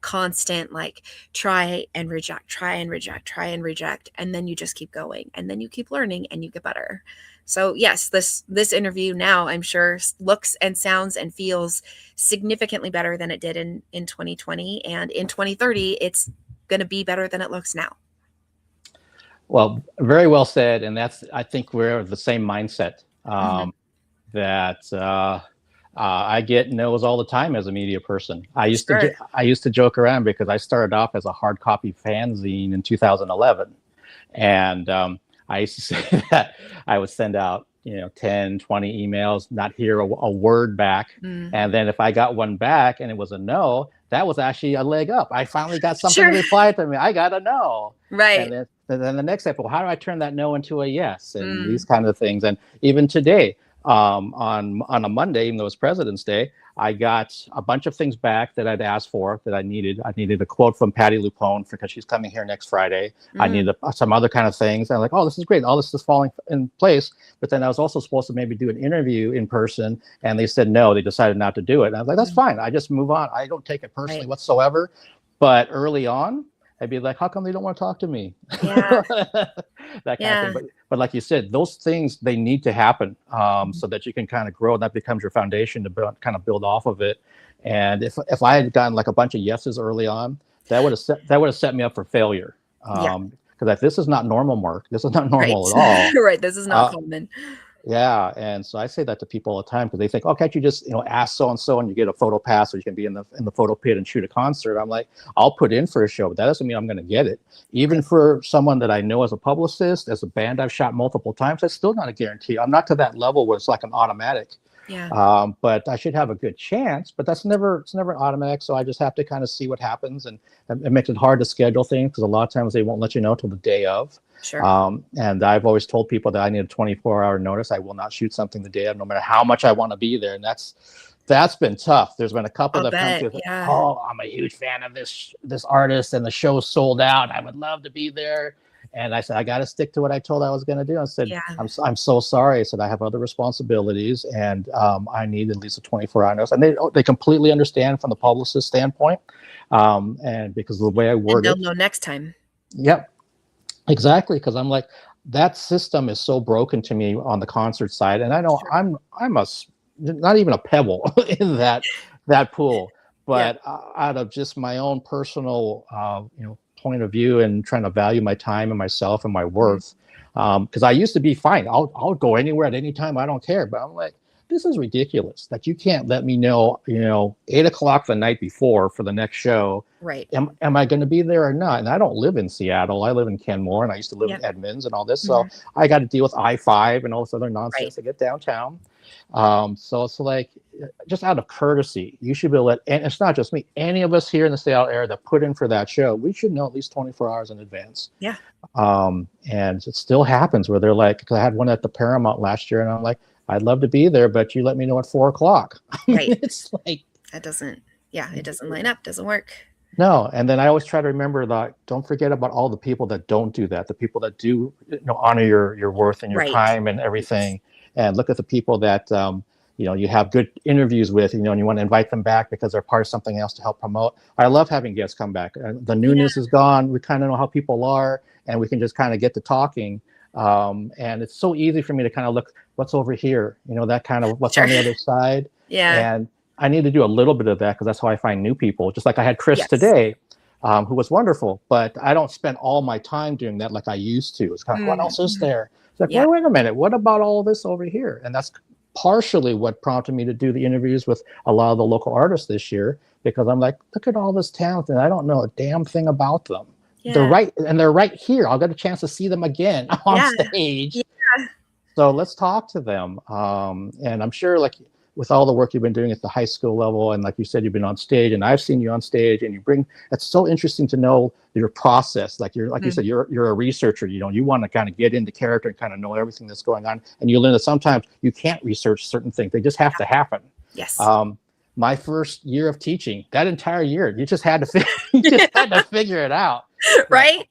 constant, like, try and reject, try and reject, try and reject. And then you just keep going, and then you keep learning and you get better. So yes, this interview now, I'm sure, looks and sounds and feels significantly better than it did in 2020. And in 2030, it's going to be better than it looks now. Well, very well said. And I think we're of the same mindset, that I get no's all the time as a media person. I used to joke around because I started off as a hard copy fanzine in 2011. And I used to say that I would send out, 10, 20 emails, not hear a word back. And then if I got one back and it was a no, that was actually a leg up. I finally got something to reply to me. I got a no. Right. And then the next step, well, how do I turn that no into a yes? And these kind of things. And even today, on a Monday, even though it's President's Day, I got a bunch of things back that I'd asked for that I needed. I needed a quote from Patty Lupone because she's coming here next Friday. I needed some other kind of things. I'm like, oh, this is great. All this is falling in place. But then I was also supposed to maybe do an interview in person, and they said no. They decided not to do it. And I was like, that's fine. I just move on. I don't take it personally whatsoever. But early on, I'd be like, how come they don't want to talk to me? Yeah. That kind of thing. But like you said, those things, they need to happen so that you can kind of grow, and that becomes your foundation to build off of it. And if I had gotten like a bunch of yeses early on, that would have set me up for failure. Because this is not normal, Mark. This is not normal at all. Right. This is not common. Yeah, and so I say that to people all the time because they think, oh, can't you just ask so and so and you get a photo pass, or you can be in the photo pit and shoot a concert? I'm like, I'll put in for a show, but that doesn't mean I'm going to get it. Even for someone that I know as a publicist, as a band I've shot multiple times, that's still not a guarantee. I'm not to that level where it's like an automatic. Yeah. But I should have a good chance. But it's never automatic. So I just have to kind of see what happens, and it makes it hard to schedule things because a lot of times they won't let you know till the day of. Sure. And I've always told people that I need a 24-hour notice. I will not shoot something the day of, no matter how much I want to be there. And that's been tough. There's been a couple that come to, oh, I'm a huge fan of this artist, and the show's sold out. I would love to be there. And I said, I got to stick to what I told I was going to do. I said, I'm so sorry. I said, I have other responsibilities, and I need at least a 24-hour notice. And they completely understand from the publicist standpoint, and because of the way I word it. They'll know next time. Yep. Exactly, because I'm like, that system is so broken to me on the concert side, and I know I'm not even a pebble in that pool, but out of just my own personal point of view and trying to value my time and myself and my worth, because I used to be fine. I'll go anywhere at any time. I don't care, but I'm like, this is ridiculous that you can't let me know, 8 o'clock the night before for the next show. Right. Am I going to be there or not? And I don't live in Seattle. I live in Kenmore, and I used to live in Edmonds and all this. So I got to deal with I-5 and all this other nonsense to get downtown. So it's like, just out of courtesy, you should be able to and it's not just me, any of us here in the Seattle area that put in for that show, we should know at least 24 hours in advance. Yeah. And it still happens where they're like, because I had one at the Paramount last year, and I'm like, I'd love to be there, but you let me know at 4 o'clock. Right. It's like, it doesn't line up, doesn't work. No. And then I always try to remember that, don't forget about all the people that don't do that, the people that do honor your worth and your time and everything. And look at the people that, you have good interviews with, and you want to invite them back because they're part of something else to help promote. I love having guests come back. The newness is gone. We kind of know how people are, and we can just kind of get to talking. And it's so easy for me to kind of look what's over here, that kind of what's on the other side. Yeah. And I need to do a little bit of that because that's how I find new people. Just like I had Chris today, who was wonderful, but I don't spend all my time doing that like I used to. It's kind of, what else is there? It's like, wait a minute, what about all this over here? And that's partially what prompted me to do the interviews with a lot of the local artists this year, because I'm like, look at all this talent and I don't know a damn thing about them. They're right here. I'll get a chance to see them again on stage. So let's talk to them. And I'm sure, like, with all the work you've been doing at the high school level, and like you said, you've been on stage, and I've seen you on stage, and it's so interesting to know your process. Like you said, you're a researcher. You want to kind of get into character and kind of know everything that's going on. And you learn that sometimes you can't research certain things; they just have to happen. Yes. My first year of teaching, that entire year, you just had to figure it out. Right?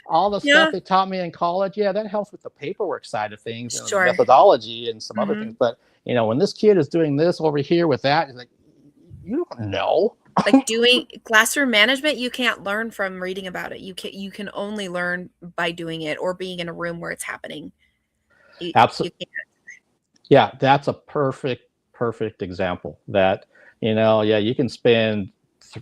All the stuff they taught me in college, that helps with the paperwork side of things, and methodology and some other things. But when this kid is doing this over here with that, it's like, you don't know. Like doing classroom management, you can't learn from reading about it. You can only learn by doing it or being in a room where it's happening. Absolutely. Yeah, that's a perfect example that, you can spend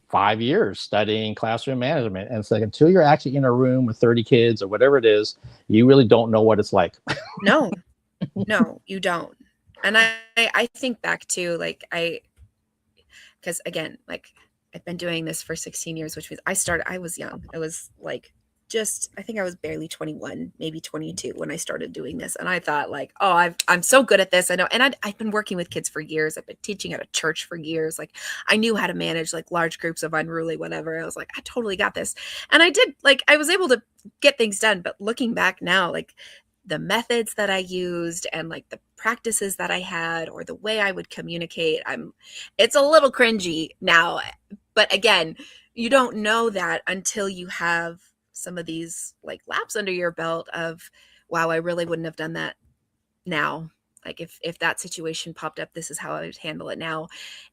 5 years studying classroom management, and it's like, until you're actually in a room with 30 kids or whatever it is, you really don't know what it's like. No, you don't. And I think back to, like, because again, like, I've been doing this for 16 years, which means I was young. I was like, I think I was barely 21, maybe 22 when I started doing this. And I thought, like, oh, I'm so good at this. I know. And I've been working with kids for years. I've been teaching at a church for years. Like, I knew how to manage like large groups of unruly, whatever. I was like, I totally got this. And I did, like, I was able to get things done. But looking back now, like, the methods that I used and like the practices that I had, or the way I would communicate, it's a little cringy now. But again, you don't know that until you have some of these like laps under your belt of, wow, I really wouldn't have done that now. Like, if that situation popped up, this is how I would handle it now.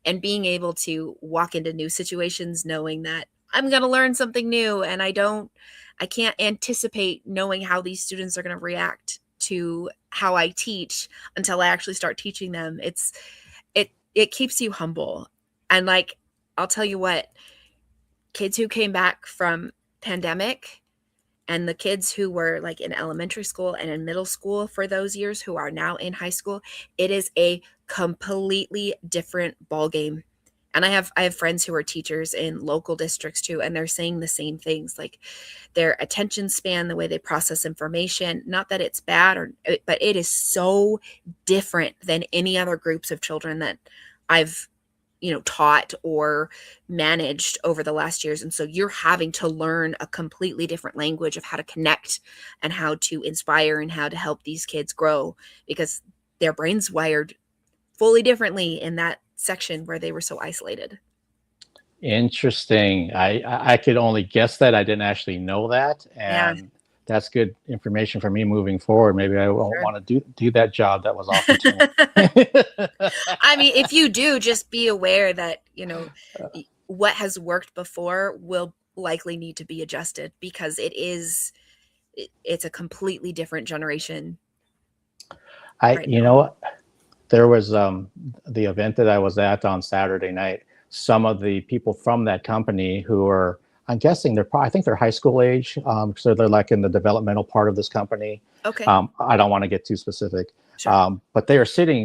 And being able to walk into new situations knowing that I'm going to learn something new, and I can't anticipate knowing how these students are going to react to how I teach until I actually start teaching them. It keeps you humble. And like, I'll tell you what, kids who came back from pandemic and the kids who were like in elementary school and in middle school for those years who are now in high school, it is a completely different ballgame. And I have friends who are teachers in local districts too, and they're saying the same things, like their attention span, the way they process information, not that it's bad, but it is so different than any other groups of children that I've taught or managed over the last years. And so you're having to learn a completely different language of how to connect and how to inspire and how to help these kids grow, because their brains wired fully differently in that section where they were so isolated. Interesting. I could only guess that. I didn't actually know that. And that's good information for me moving forward. Maybe I won't want to do that job that was offered to me. I mean, if you do, just be aware that, what has worked before will likely need to be adjusted, because it's a completely different generation. There was the event that I was at on Saturday night. Some of the people from that company who are, I'm guessing I think they're high school age. So they're like in the developmental part of this company. Okay. I don't want to get too specific. Sure. But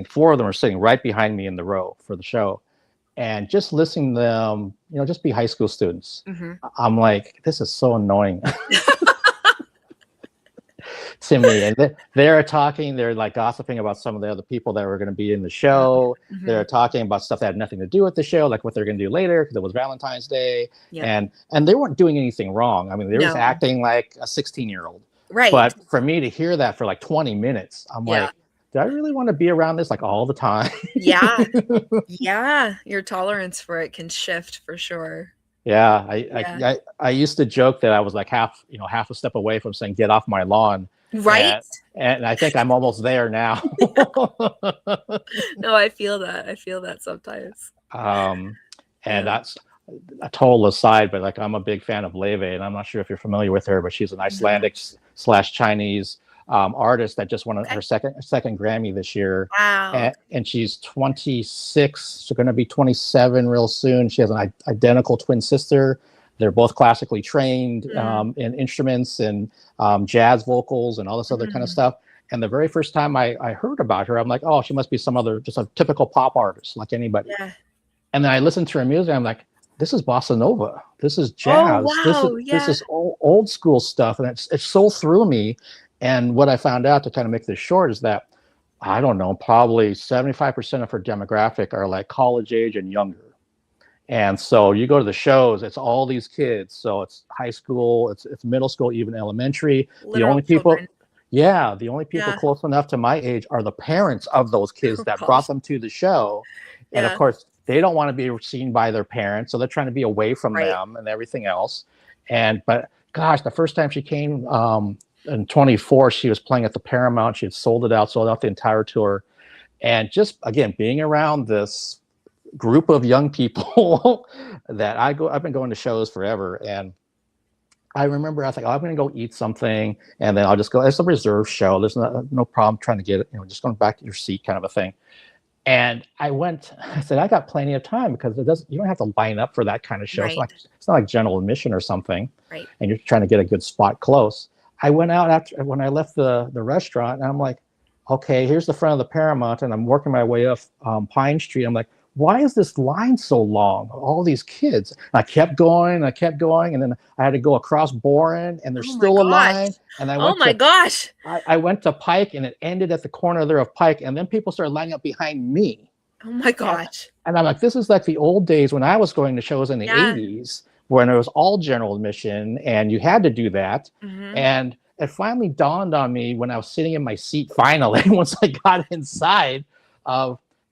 four of them are sitting right behind me in the row for the show. And just listening to them, just be high school students. Mm-hmm. I'm like, this is so annoying. To me. And they're talking, they're like gossiping about some of the other people that were going to be in the show. Mm-hmm. They're talking about stuff that had nothing to do with the show, like what they're going to do later, because it was Valentine's Day. Yeah. And they weren't doing anything wrong. I mean, they were just acting like a 16-year-old. Right. But for me to hear that for like 20 minutes, I'm like, do I really want to be around this like all the time? Yeah. Yeah. Your tolerance for it can shift for sure. Yeah. I used to joke that I was like half a step away from saying, get off my lawn. Right. And I think I'm almost there now. No, I feel that sometimes. And that's a total aside, but like, I'm a big fan of Leve, and I'm not sure if you're familiar with her, but she's an Icelandic / Chinese artist that just won her second Grammy this year. Wow. And she's 26. She's going to be 27 real soon. She has an identical twin sister. They're both classically trained in instruments and jazz vocals and all this other kind of stuff. And the very first time I heard about her, I'm like, oh, she must be some other, just a typical pop artist like anybody. Yeah. And then I listened to her music. I'm like, this is bossa nova. This is Oh, jazz. wow. This is old school stuff, and it's so through me. And what I found out, to kind of make this short, is that I don't know, probably 75% of her demographic are like college age and younger. And so you go to the shows, it's all these kids. So it's high school, it's middle school, even elementary. The only people, the only people close enough to my age are the parents of those kids that brought them to the show. And of course, they don't want to be seen by their parents, so they're trying to be away from them and everything else. But gosh, the first time she came in 24, she was playing at the Paramount. She had sold out the entire tour. And just, again, being around this group of young people that I've been going to shows forever. And I remember I was like, oh, I'm going to go eat something, and then I'll just go. It's a reserved show. There's no problem trying to get it, just going back to your seat kind of a thing. And I said, I got plenty of time, because you don't have to line up for that kind of show. It's not like general admission or something. Right. And you're trying to get a good spot close. I went out when I left the restaurant, and I'm like, okay, here's the front of the Paramount, and I'm working my way up Pine Street. I'm like, why is this line so long? All these kids. And I kept going, and then I had to go across Boren, and there's still a line. And I went I went to Pike, and it ended at the corner there of Pike, and then people started lining up behind me. Oh my gosh. And I'm like, this is like the old days when I was going to shows in the 80s, when it was all general admission, and you had to do that. And it finally dawned on me when I was sitting in my seat, finally, once I got inside,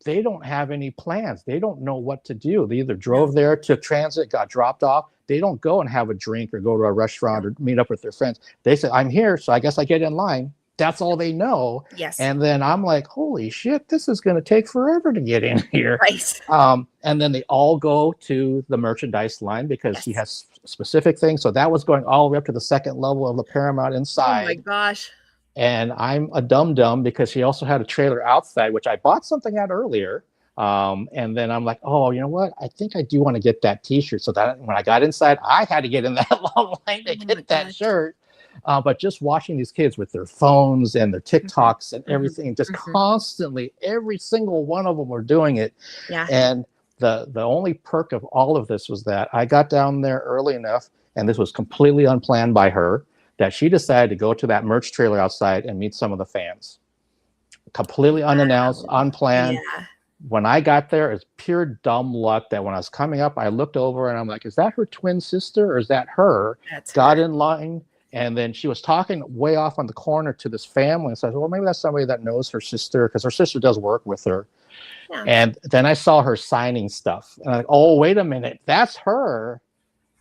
they don't have any plans. They don't know what to do. They either drove there, took transit, got dropped off. They don't go and have a drink or go to a restaurant or meet up with their friends. They say, I'm here, so I guess I get in line. That's all they know. Yes. And then I'm like, holy shit, this is going to take forever to get in here. Right. And then they all go to the merchandise line, because he has specific things. So that was going all the way up to the second level of the Paramount inside. Oh my gosh. And I'm a dum-dum, because he also had a trailer outside, which I bought something at earlier. And then I'm like, oh, you know what? I think I do want to get that T-shirt. So that when I got inside, I had to get in that long line to get that shirt. But just watching these kids with their phones and their TikToks and everything, just constantly, every single one of them were doing it. Yeah. And the only perk of all of this was that I got down there early enough, and this was completely unplanned by her, that she decided to go to that merch trailer outside and meet some of the fans. Completely unannounced, unplanned. Yeah. When I got there, it's pure dumb luck that when I was coming up, I looked over and I'm like, is that her twin sister, or is that her? Got in line, and then she was talking way off on the corner to this family. And so I said, well, maybe that's somebody that knows her sister, because her sister does work with her. Yeah. And then I saw her signing stuff. And I'm like, oh, wait a minute, that's her.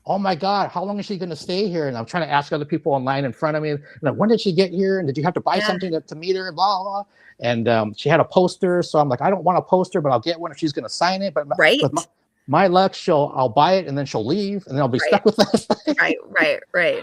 Oh my God, how long is she going to stay here? And I'm trying to ask other people in line in front of me, like, when did she get here? And did you have to buy something to meet her? And blah, blah. And she had a poster. So I'm like, I don't want a poster, but I'll get one if she's going to sign it. But with my luck, I'll buy it, and then she'll leave, and then I'll be stuck with that. Right.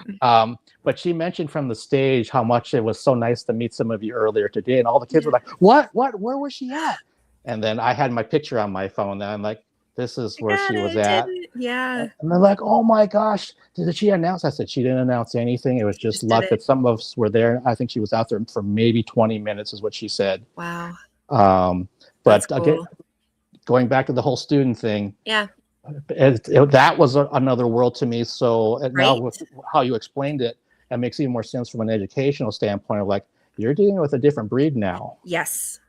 But she mentioned from the stage how much it was so nice to meet some of you earlier today. And all the kids were like, what, where was she at? And then I had my picture on my phone, and I'm like, this is where she was at. Yeah. And they're like, oh my gosh, did she announce? I said, she didn't announce anything. It was just luck that some of us were there. I think she was out there for maybe 20 minutes is what she said. Wow. But again, going back to the whole student thing. Yeah. That was another world to me. So now with how you explained it, it makes even more sense from an educational standpoint of like, you're dealing with a different breed now. Yes.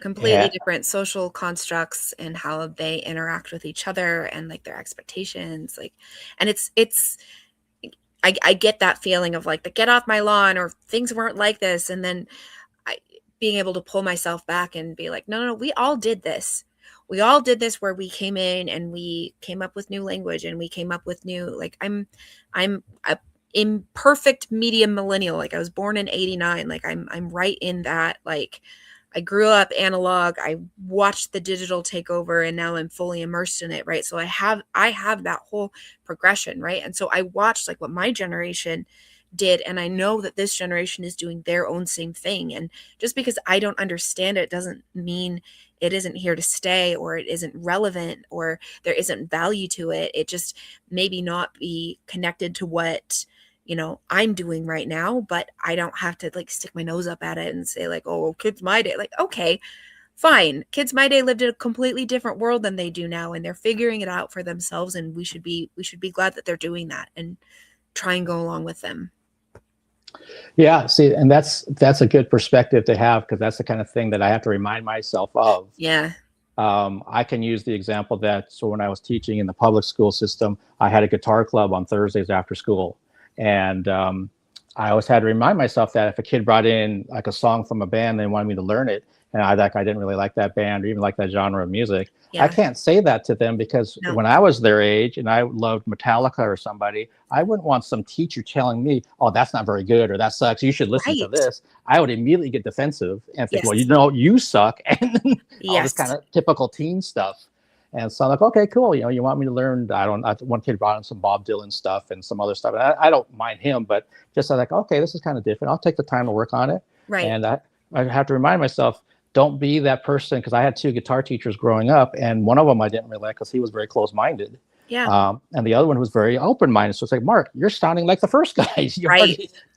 Completely different social constructs and how they interact with each other, and like their expectations, and I get that feeling of like the get off my lawn, or things weren't like this, and then being able to pull myself back and be like, no, we all did this. We all did this, where we came in and we came up with new language, and we came up with new, like, I'm a imperfect medium millennial. Like, I was born in 89. Like, I'm right in that, like, I grew up analog. I watched the digital take over, and now I'm fully immersed in it. Right. So I have that whole progression. Right. And so I watched like what my generation did. And I know that this generation is doing their own same thing. And just because I don't understand it doesn't mean it isn't here to stay, or it isn't relevant, or there isn't value to it. It just maybe not be connected to what you know, I'm doing right now, but I don't have to like stick my nose up at it and say like, oh, Kids My Day. Like, okay, fine. Kids My Day lived in a completely different world than they do now, and they're figuring it out for themselves. And we should be glad that they're doing that and try and go along with them. Yeah, see, and that's a good perspective to have, because that's the kind of thing that I have to remind myself of. Yeah. I can use the example that, so when I was teaching in the public school system, I had a guitar club on Thursdays after school. And I always had to remind myself that if a kid brought in like a song from a band, they wanted me to learn it, and I didn't really like that band or even like that genre of music, I can't say that to them, because when I was their age and I loved Metallica or somebody, I wouldn't want some teacher telling me, oh, that's not very good, or that sucks, you should listen to this. I would immediately get defensive and think, well, you know, you suck, and all this kind of typical teen stuff. And so I'm like, okay, cool. You know, you want me to learn, one kid brought in some Bob Dylan stuff and some other stuff. And I don't mind him, but just like, okay, this is kind of different. I'll take the time to work on it. Right. And I have to remind myself, don't be that person, because I had 2 guitar teachers growing up, and one of them I didn't really like because he was very close-minded. Yeah. And the other one was very open-minded. So it's like, Mark, you're sounding like the first guy.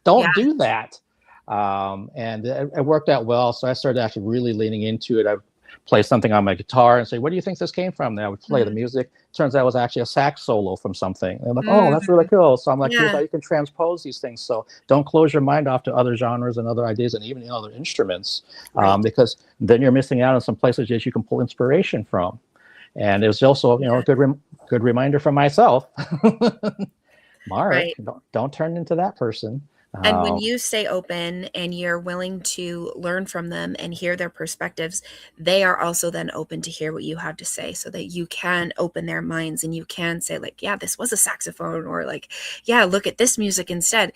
Don't do that. And it worked out well. So I started actually really leaning into it. I play something on my guitar and say, where do you think this came from? Then I would play the music. Turns out it was actually a sax solo from something. And I'm like, oh, that's really cool. So I'm like, here's how you can transpose these things. So don't close your mind off to other genres and other ideas and even other instruments, because then you're missing out on some places that you can pull inspiration from. And it was also, you know, a good reminder for myself. Mark, don't turn into that person. And when you stay open and you're willing to learn from them and hear their perspectives, they are also then open to hear what you have to say, so that you can open their minds and you can say like, yeah, this was a saxophone, or like, yeah, look at this music instead.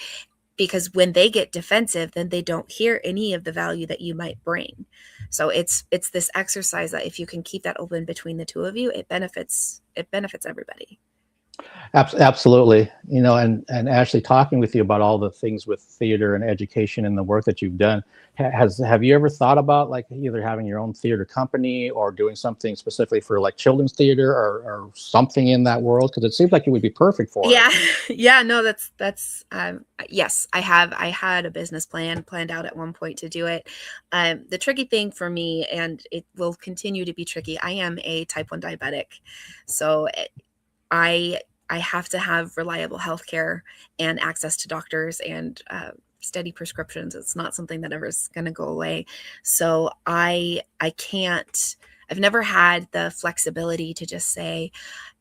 Because when they get defensive, then they don't hear any of the value that you might bring. So it's this exercise that if you can keep that open between the 2 of you, it benefits everybody. Absolutely. You know, and Ashley, talking with you about all the things with theater and education and the work that you've done, have you ever thought about like either having your own theater company or doing something specifically for like children's theater or something in that world? Because it seems like you would be perfect for it. Yeah, no, that's yes, I had a business planned out at one point to do it. The tricky thing for me, and it will continue to be tricky, I am a type 1 diabetic. So I have to have reliable healthcare and access to doctors and steady prescriptions. It's not something that ever is going to go away. So I can't. I've never had the flexibility to just say,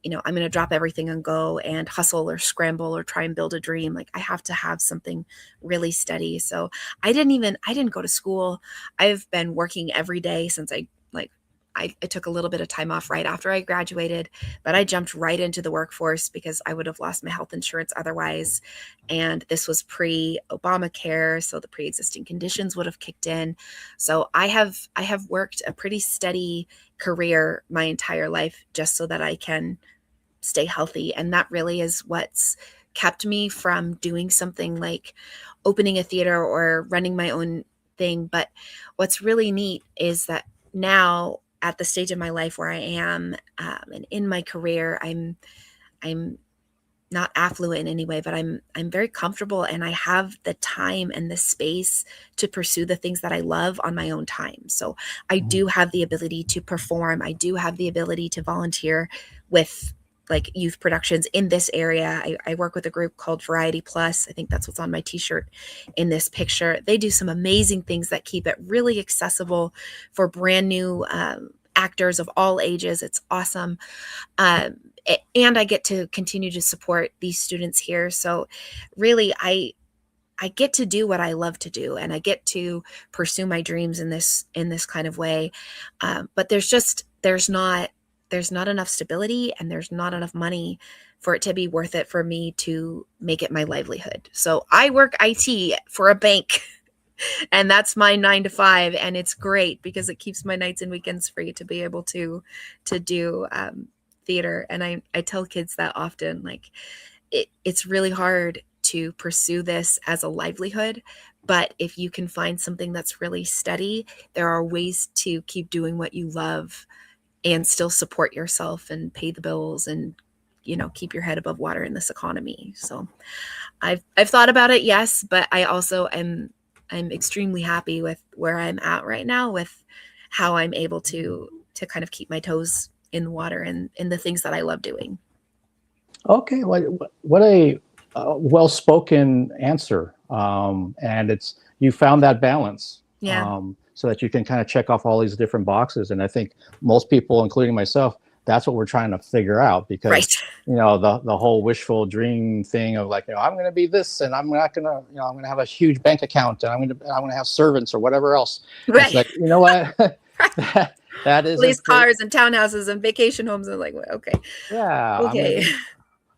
you know, I'm going to drop everything and go and hustle or scramble or try and build a dream. Like I have to have something really steady. So I didn't go to school. I've been working every day since I took a little bit of time off right after I graduated, but I jumped right into the workforce because I would have lost my health insurance otherwise. And this was pre-Obamacare, so the pre-existing conditions would have kicked in. So I have worked a pretty steady career my entire life just so that I can stay healthy. And that really is what's kept me from doing something like opening a theater or running my own thing. But what's really neat is that now, at the stage of my life where I am, and in my career, I'm not affluent in any way, but I'm very comfortable, and I have the time and the space to pursue the things that I love on my own time. So I do have the ability to perform. I do have the ability to volunteer with like youth productions in this area. I work with a group called Variety Plus. I think that's what's on my t-shirt in this picture. They do some amazing things that keep it really accessible for brand new actors of all ages. It's awesome. And I get to continue to support these students here. So really, I get to do what I love to do, and I get to pursue my dreams in this kind of way. But there's not enough stability, and there's not enough money for it to be worth it for me to make it my livelihood. So I work IT for a bank, and that's my 9 to 5. And it's great because it keeps my nights and weekends free to be able to do theater. And I tell kids that often, like it's really hard to pursue this as a livelihood, but if you can find something that's really steady, there are ways to keep doing what you love and still support yourself and pay the bills and keep your head above water in this economy. So I've thought about it, yes, but I also I'm extremely happy with where I'm at right now, with how I'm able to kind of keep my toes in the water and in the things that I love doing. Okay, what a well-spoken answer. And you found that balance. Yeah. So that you can kind of check off all these different boxes. And I think most people, including myself, that's what we're trying to figure out, because Right. the whole wishful dream thing of like, I'm going to be this, and I'm not going to, I'm going to have a huge bank account, and I'm going to have servants or whatever else. Right. It's like, you know what? that is Police cars and townhouses and vacation homes. And like, okay. Yeah. Okay.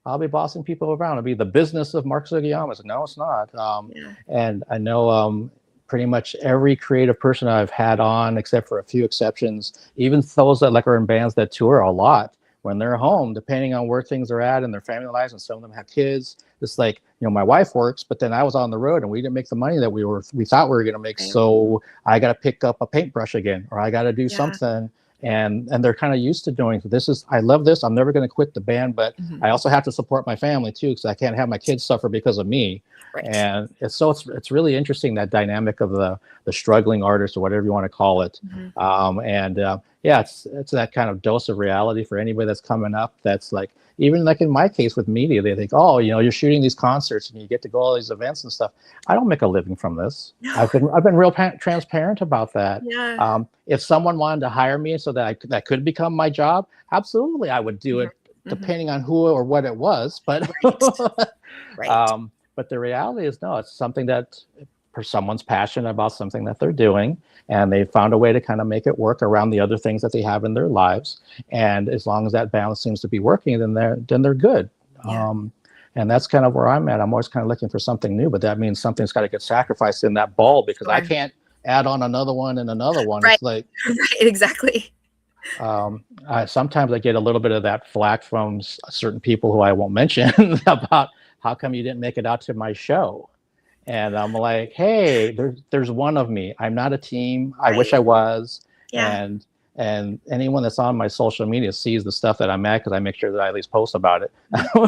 I'll be bossing people around. It'll be the business of Mark Sugiyama. No, it's not. And I know pretty much every creative person I've had on, except for a few exceptions, even those that are in bands that tour a lot, when they're home, depending on where things are at in their family lives, and some of them have kids, it's like, my wife works, but then I was on the road and we didn't make the money that we thought we were going to make. So I got to pick up a paintbrush again, or I got to do something. And they're kind of used to doing this. I love this. I'm never going to quit the band, but I also have to support my family too, because I can't have my kids suffer because of me. Right. And it's really interesting, that dynamic of the struggling artist, or whatever you want to call it. It's that kind of dose of reality for anybody that's coming up. That's like, even like in my case with media, they think, oh, you're shooting these concerts and you get to go to all these events and stuff. I don't make a living from this. No. I've been real transparent about that. Yeah. If someone wanted to hire me so that that could become my job, absolutely, I would do it, depending on who or what it was. But but the reality is, no, it's something that for someone's passionate about something that they're doing, and they found a way to kind of make it work around the other things that they have in their lives. And as long as that balance seems to be working, then they're good. Yeah. And that's kind of where I'm at. I'm always kind of looking for something new, but that means something's got to get sacrificed in that ball, because I can't add on another one and another one. Right. It's like, exactly. Sometimes I get a little bit of that flack from certain people who I won't mention about, how come you didn't make it out to my show? And I'm like, hey, there's one of me. I'm not a team. I wish I was. Yeah. And anyone that's on my social media sees the stuff that I'm at, because I make sure that I at least post about it.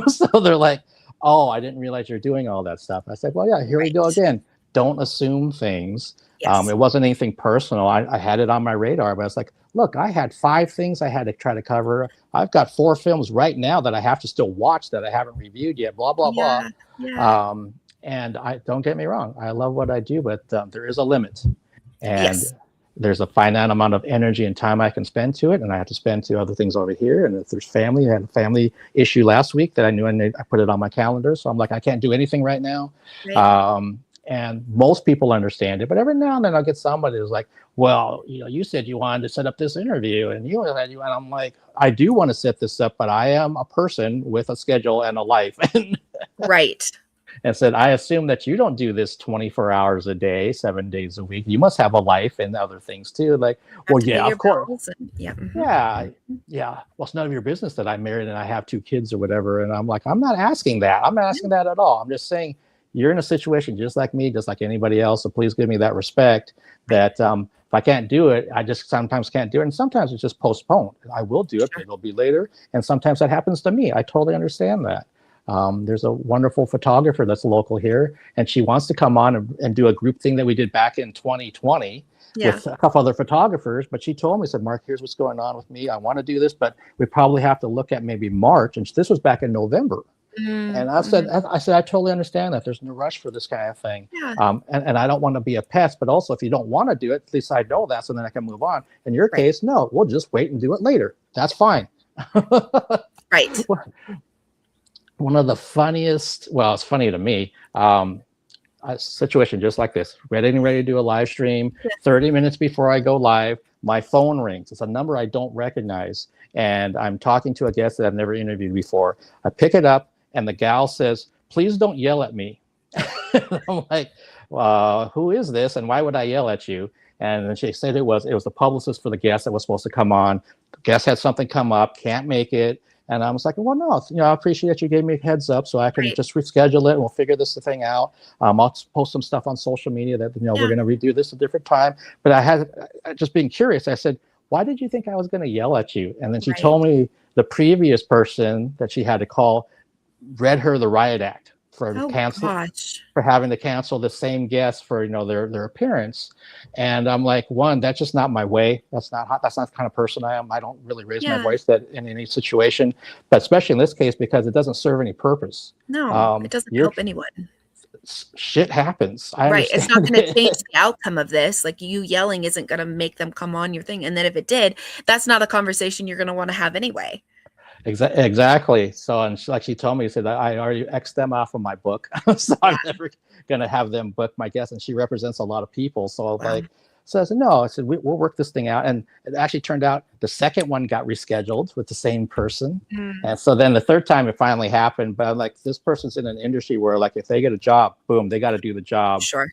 So they're like, oh, I didn't realize you're doing all that stuff. I said, well, yeah, here we go again. Don't assume things. Yes. It wasn't anything personal. I had it on my radar, but I was like, look, I had 5 things I had to try to cover. I've got 4 films right now that I have to still watch that I haven't reviewed yet, blah, blah, blah. Yeah. And don't get me wrong, I love what I do, but there is a limit. And there's a finite amount of energy and time I can spend to it, and I have to spend to other things over here. And if there's family, I had a family issue last week that I knew I put it on my calendar. So I'm like, I can't do anything right now. Right. And most people understand it, but every now and then I'll get somebody who's like, well, you said you wanted to set up this interview, and and I'm like, I do want to set this up, but I am a person with a schedule and a life. Right. And said, I assume that you don't do this 24 hours a day, 7 days a week. You must have a life and other things too. Like, well, yeah, of course. Yeah. Well, it's none of your business that I'm married and I have 2 kids or whatever. And I'm like, I'm not asking that. I'm not asking that at all. I'm just saying, you're in a situation just like me, just like anybody else. So please give me that respect that if I can't do it, I just sometimes can't do it. And sometimes it's just postponed. I will do it, but it'll be later. And sometimes that happens to me. I totally understand that. There's a wonderful photographer that's local here, and she wants to come on and do a group thing that we did back in 2020 with a couple other photographers. But she told me, said, Mark, here's what's going on with me. I want to do this, but we probably have to look at maybe March. And this was back in November. And I said, I totally understand that. There's no rush for this kind of thing. And I don't want to be a pest, but also if you don't want to do it, at least I know that, so then I can move on. In your case, no, we'll just wait and do it later. That's fine. Right. One of the funniest, well, it's funny to me, a situation just like this, ready to do a live stream, 30 minutes before I go live, my phone rings. It's a number I don't recognize. And I'm talking to a guest that I've never interviewed before. I pick it up and the gal says, please don't yell at me. I'm like, who is this? And why would I yell at you? And then she said it was the publicist for the guest that was supposed to come on. The guest had something come up, can't make it. And I was like, well, no, I appreciate that you gave me a heads up so I can just reschedule it and we'll figure this thing out. I'll post some stuff on social media that, we're going to redo this a different time. But I had just being curious. I said, why did you think I was going to yell at you? And then she told me the previous person that she had to call read her the riot act for having to cancel the same guests for their appearance. And I'm like, one, that's just not my way. That's not the kind of person I am. I don't really raise my voice that in any situation, but especially in this case because it doesn't serve any purpose. No, it doesn't help anyone. Shit happens. Right. It's not going to change the outcome of this. Like, you yelling isn't going to make them come on your thing. And then if it did, that's not a conversation you're going to want to have anyway. Exactly. So, and she told me, she said, I already X'd them off of my book. So I'm never going to have them book my guests. And she represents a lot of people. So I said, no, I said, we'll work this thing out. And it actually turned out the second one got rescheduled with the same person. And so then the third time it finally happened. But I'm like, this person's in an industry where, like, if they get a job, boom, they got to do the job. Sure.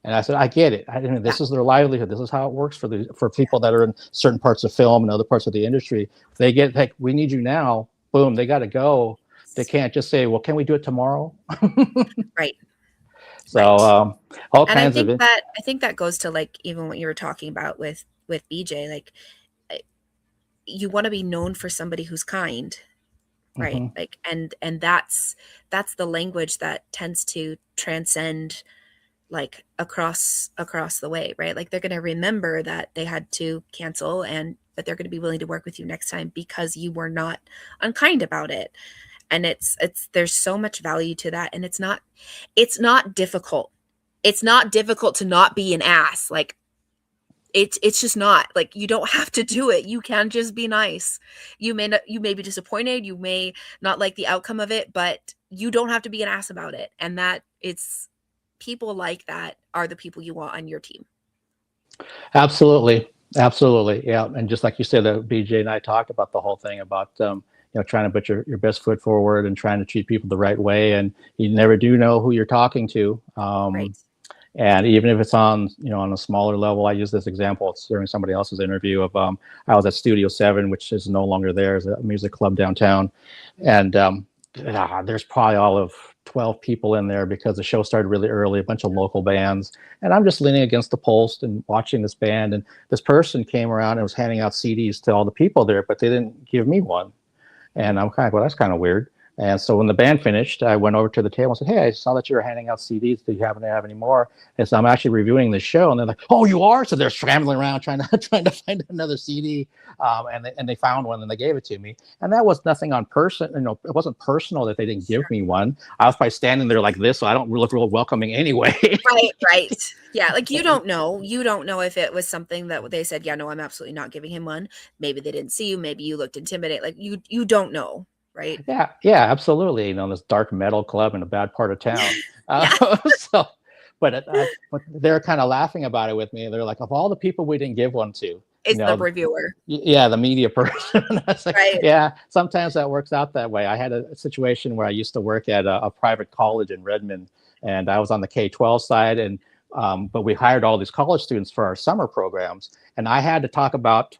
And I said, I get it. This is their livelihood. This is how it works for people that are in certain parts of film and other parts of the industry. If they get, like, we need you now, boom, they got to go. They can't just say, well, can we do it tomorrow? Right. So all kinds of it. I think that goes to, like, even what you were talking about with BJ, like, you want to be known for somebody who's kind, right? Like, and that's the language that tends to transcend, like, across the way, right? Like, they're going to remember that they had to cancel, but they're going to be willing to work with you next time because you were not unkind about it. And there's so much value to that. And it's not difficult. It's not difficult to not be an ass. Like, it's just not. Like, you don't have to do it. You can just be nice. You may be disappointed. You may not like the outcome of it, but you don't have to be an ass about it. And that people like that are the people you want on your team. Absolutely. Yeah. And just like you said, BJ and I talked about the whole thing about, trying to put your best foot forward and trying to treat people the right way. And you never do know who you're talking to. Right. And even if it's on a smaller level, I use this example during somebody else's interview of, I was at Studio 7, which is no longer there. It's a music club downtown. And there's probably all of 12 people in there because the show started really early, a bunch of local bands. And I'm just leaning against the post and watching this band. And this person came around and was handing out CDs to all the people there, but they didn't give me one. And I'm kind of, well, that's kind of weird. And so when the band finished, I went over to the table and said, hey, I saw that you were handing out CDs. Do you happen to have any more? And so I'm actually reviewing the show. And they're like, oh, you are? So they're scrambling around trying to find another CD. And they found one and they gave it to me. And that was nothing on person. It wasn't personal that they didn't give me one. I was probably standing there like this, so I don't look real welcoming anyway. Right. Yeah, like, you don't know if it was something that they said, yeah, no, I'm absolutely not giving him one. Maybe they didn't see you. Maybe you looked intimidated. Like, you don't know. Right. Yeah, absolutely. This dark metal club in a bad part of town. But they're kind of laughing about it with me. They're like, of all the people we didn't give one to, it's the reviewer. Yeah, the media person. Like, right. Yeah, sometimes that works out that way. I had a situation where I used to work at a private college in Redmond, and I was on the K-12 side, and but we hired all these college students for our summer programs, and I had to talk about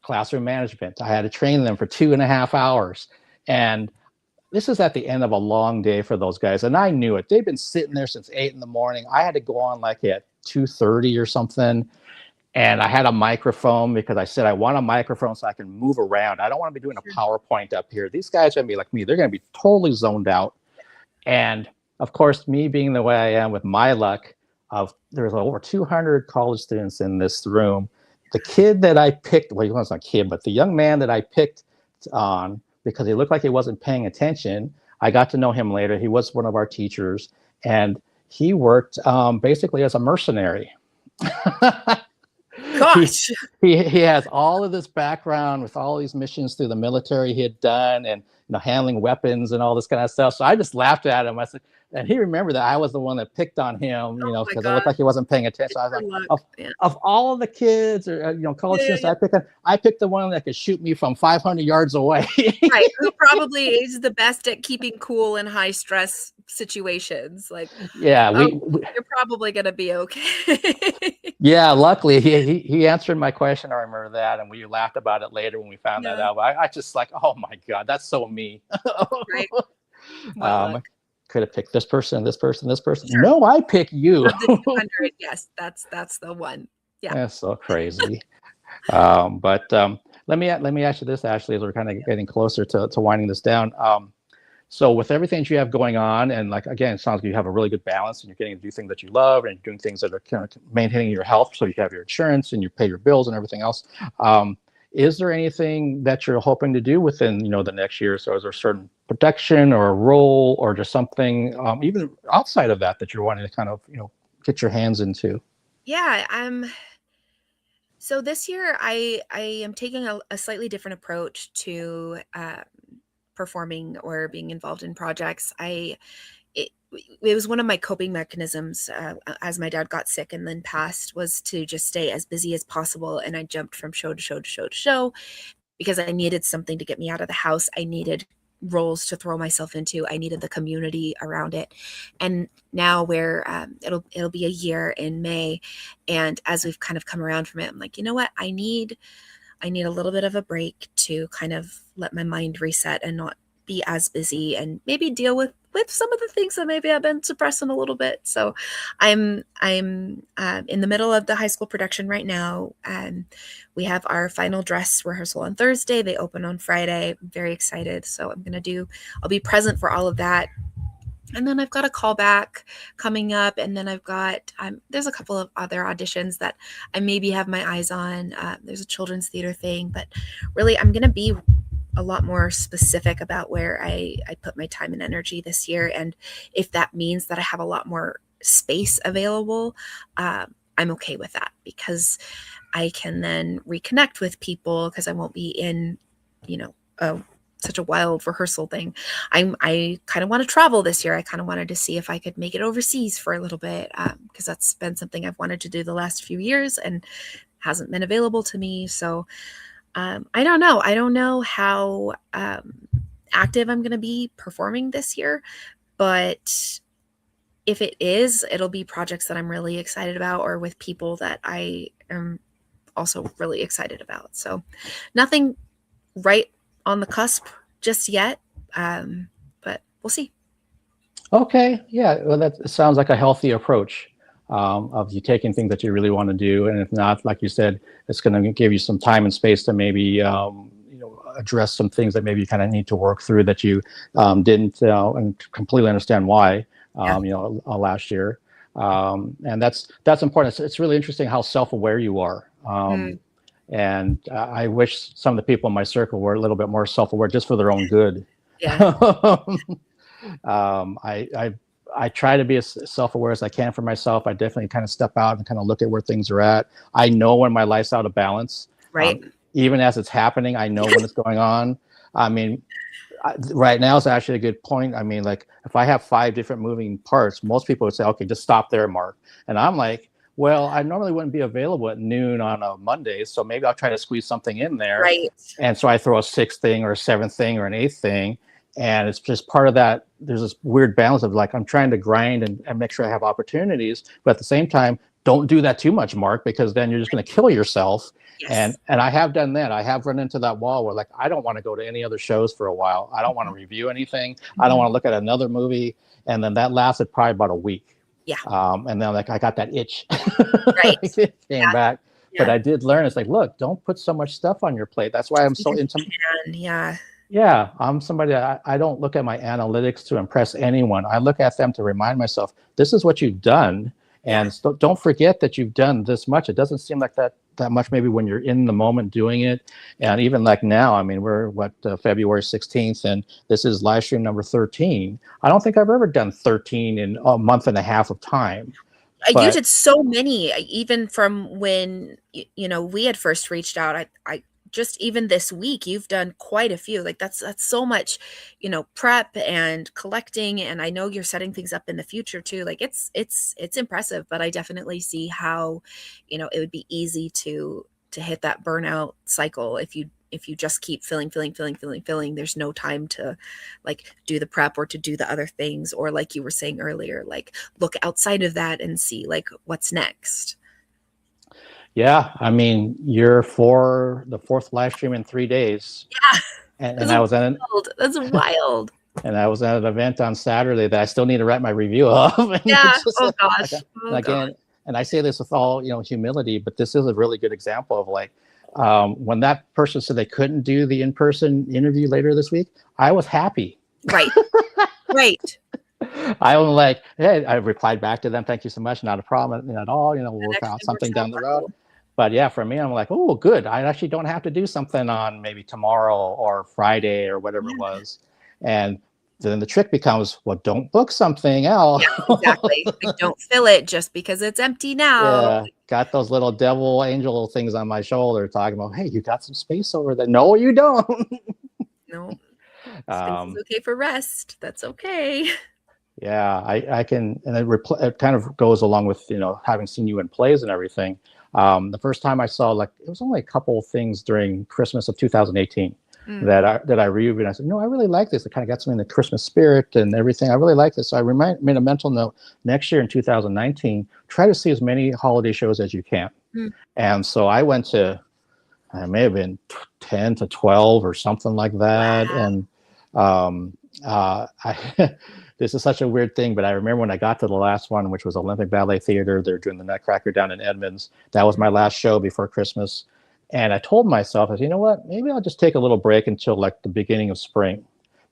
classroom management. I had to train them for 2.5 hours. And this is at the end of a long day for those guys. And I knew it. They've been sitting there since 8 in the morning. I had to go on like at 2:30 or something. And I had a microphone because I said, I want a microphone so I can move around. I don't want to be doing a PowerPoint up here. These guys are going to be like me. They're going to be totally zoned out. And of course, me being the way I am with my luck, there's over 200 college students in this room. The kid that I picked, well, he wasn't a kid, but the young man that I picked on, because he looked like he wasn't paying attention. I got to know him later. He was one of our teachers, and he worked basically as a mercenary. Gosh. He has all of this background with all these missions through the military he had done, and handling weapons and all this kind of stuff. So I just laughed at him. I said, and he remembered that I was the one that picked on him, because it looked like he wasn't paying attention. I was like, of all of the kids or college students I picked the one that could shoot me from 500 yards away. Right, who probably is the best at keeping cool in high stress situations. Like, yeah, you're probably gonna be okay. Yeah, luckily he answered my question. I remember that, and we laughed about it later when we found that out. But I just like, oh my God, that's so me. Right. Could have picked this person, this person, this person. Sure. No, I pick you. Of the 200, yes, that's the one. Yeah. That's so crazy. But Let me ask you this, Ashley, as we're kind of getting closer to winding this down. So with everything that you have going on, and like again, it sounds like you have a really good balance, and you're getting to do things that you love, and you're doing things that are kind of maintaining your health, so you have your insurance and you pay your bills and everything else. Is there anything that you're hoping to do within, the next year? So is there a certain production or a role or just something even outside of that you're wanting to kind of, get your hands into? Yeah, so this year I am taking a slightly different approach to performing or being involved in projects. It was one of my coping mechanisms as my dad got sick and then passed, was to just stay as busy as possible. And I jumped from show to show to show to show because I needed something to get me out of the house. I needed roles to throw myself into. I needed the community around it. And now where it'll be a year in May, and as we've kind of come around from it, I'm like, you know what? I need a little bit of a break to kind of let my mind reset and not be as busy and maybe deal with some of the things that maybe I've been suppressing a little bit. So I'm in the middle of the high school production right now. We have our final dress rehearsal on Thursday. They open on Friday. I'm very excited. So I'll be present for all of that. And then I've got a callback coming up, and then I've got there's a couple of other auditions that I maybe have my eyes on. There's a children's theater thing, but really I'm going to be a lot more specific about where I put my time and energy this year. And if that means that I have a lot more space available, I'm okay with that, because I can then reconnect with people, because I won't be in, such a wild rehearsal thing. I kind of want to travel this year. I kind of wanted to see if I could make it overseas for a little bit, because that's been something I've wanted to do the last few years and hasn't been available to me. So I don't know. I don't know how active I'm going to be performing this year, but if it is, it'll be projects that I'm really excited about, or with people that I am also really excited about. So nothing right on the cusp just yet, but we'll see. Okay. Yeah. Well, that sounds like a healthy approach. Of you taking things that you really want to do, and if not, like you said, it's going to give you some time and space to maybe address some things that maybe you kind of need to work through that you didn't and completely understand why last year, and that's important. It's really interesting how self-aware you are, and I wish some of the people in my circle were a little bit more self-aware, just for their own good. Yeah. I try to be as self-aware as I can for myself. I definitely kind of step out and kind of look at where things are at. I know when my life's out of balance. Right. Even as it's happening, I know when it's going on. I mean, right now is actually a good point. I mean, like if I have 5 different moving parts, most people would say, okay, just stop there, Mark. And I'm like, well, I normally wouldn't be available at noon on a Monday, so maybe I'll try to squeeze something in there. Right. And so I throw a 6th thing or a 7th thing or an 8th thing. And it's just part of that. There's this weird balance of like, I'm trying to grind and make sure I have opportunities, but at the same time, don't do that too much, Mark, because then you're just going to kill yourself. Yes. And I have done that. I have run into that wall where like, I don't want to go to any other shows for a while. I don't want to review anything. I don't want to look at another movie. And then that lasted probably about a week. Yeah. And then like, I got that itch. Right. It came back. Yeah. But I did learn, it's like, look, don't put so much stuff on your plate. That's why I'm so into. Yeah. Yeah, I'm somebody that I don't look at my analytics to impress anyone. I look at them to remind myself, this is what you've done. And so don't forget that you've done this much. It doesn't seem like that much maybe when you're in the moment doing it. And even like now, I mean, we're February 16th, and this is live stream number 13. I don't think I've ever done 13 in a month and a half of time. You did so many, even from when, we had first reached out. I just even this week, you've done quite a few. Like that's so much, prep and collecting. And I know you're setting things up in the future too. Like it's impressive, but I definitely see how, it would be easy to hit that burnout cycle if you just keep filling. There's no time to like do the prep or to do the other things, or like you were saying earlier, like look outside of that and see like what's next. Yeah, I mean, you're for the 4th live stream in 3 days. Yeah, and I was at that's wild. And I was at an event on Saturday that I still need to write my review of. Yeah. Oh gosh. And I say this with all humility, but this is a really good example of like when that person said they couldn't do the in-person interview later this week, I was happy. Right. Right. I was like, hey, I replied back to them, thank you so much, not a problem at all. We'll work out actually something works down out the well. road. But yeah, for me, I'm like, oh, good. I actually don't have to do something on maybe tomorrow or Friday or whatever it was. And then the trick becomes, well, don't book something else. Yeah, exactly. Like, don't fill it just because it's empty now. Yeah, got those little devil angel things on my shoulder talking about, hey, you got some space over there. No, you don't. No. Space is okay for rest. That's okay. Yeah, I can, and it kind of goes along with, having seen you in plays and everything. The first time I saw, it was only a couple of things during Christmas of 2018 that I reviewed, and I said, no, I really like this. It kind of got me in the Christmas spirit and everything. I really like this. So I made a mental note next year in 2019, try to see as many holiday shows as you can. And so I went to, I may have been 10 to 12 or something like that. Wow. And this is such a weird thing, but I remember when I got to the last one, which was Olympic Ballet Theater. They're doing the Nutcracker down in Edmonds. That was my last show before Christmas. And I told myself, I said, you know what, maybe I'll just take a little break until the beginning of spring,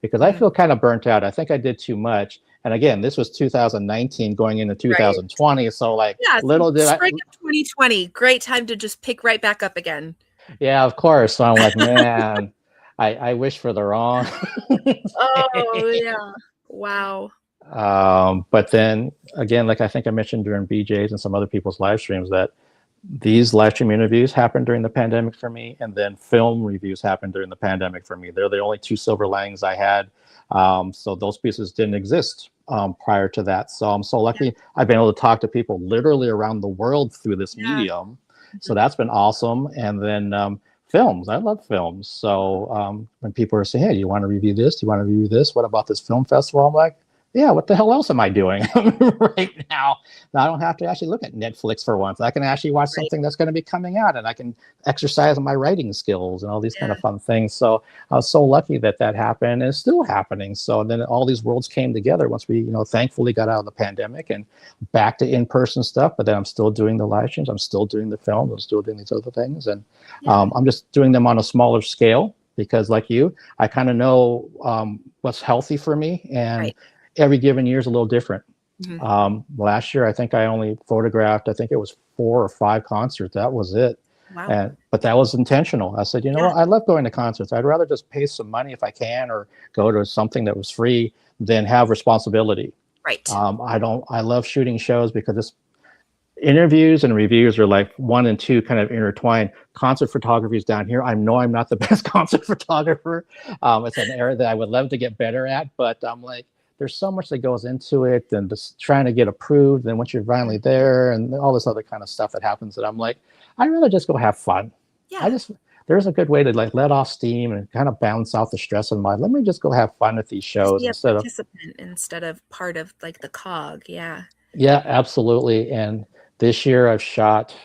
because I feel kind of burnt out. I think I did too much. And again, this was 2019 going into 2020. Right. So little did I. Spring of 2020, great time to just pick right back up again. Yeah, of course. So I'm like, man, I wish for the wrong. Oh, yeah. Wow. But then again, I think I mentioned during BJ's and some other people's live streams, that these live stream interviews happened during the pandemic for me, and then film reviews happened during the pandemic for me. They're the only two silver linings I had. So those pieces didn't exist prior to that. So I'm so lucky. I've been able to talk to people literally around the world through this medium. So that's been awesome. And then films. I love films. So when people are saying, hey, you want to review this? Do you want to review this? What about this film festival? I'm like, yeah, what the hell else am I doing right now? I don't have to actually look at Netflix for once. I can actually watch something that's going to be coming out, and I can exercise my writing skills and all these kind of fun things. So I was so lucky that happened, and it's still happening. So then all these worlds came together once we, thankfully got out of the pandemic and back to in-person stuff. But then I'm still doing the live streams. I'm still doing the film. I'm still doing these other things. And I'm just doing them on a smaller scale because, like you, I kind of know what's healthy for me. And every given year is a little different. Last year, I think I only photographed, I think it was 4 or 5 concerts. That was it. Wow. But that was intentional. I said, you know what? I love going to concerts. I'd rather just pay some money if I can, or go to something that was free than have responsibility. Right. I love shooting shows because it's interviews and reviews are like 1 and 2 kind of intertwined. Concert photography is down here. I know I'm not the best concert photographer. It's an area that I would love to get better at, but I'm like, there's so much that goes into it, and just trying to get approved. And once you're finally there, and all this other kind of stuff that happens, that I'm like, I'd rather just go have fun. Yeah. There's a good way to let off steam and kind of balance out the stress in my life. Let me just go have fun at these shows instead of part of the cog. Yeah. Yeah, absolutely. And this year I've shot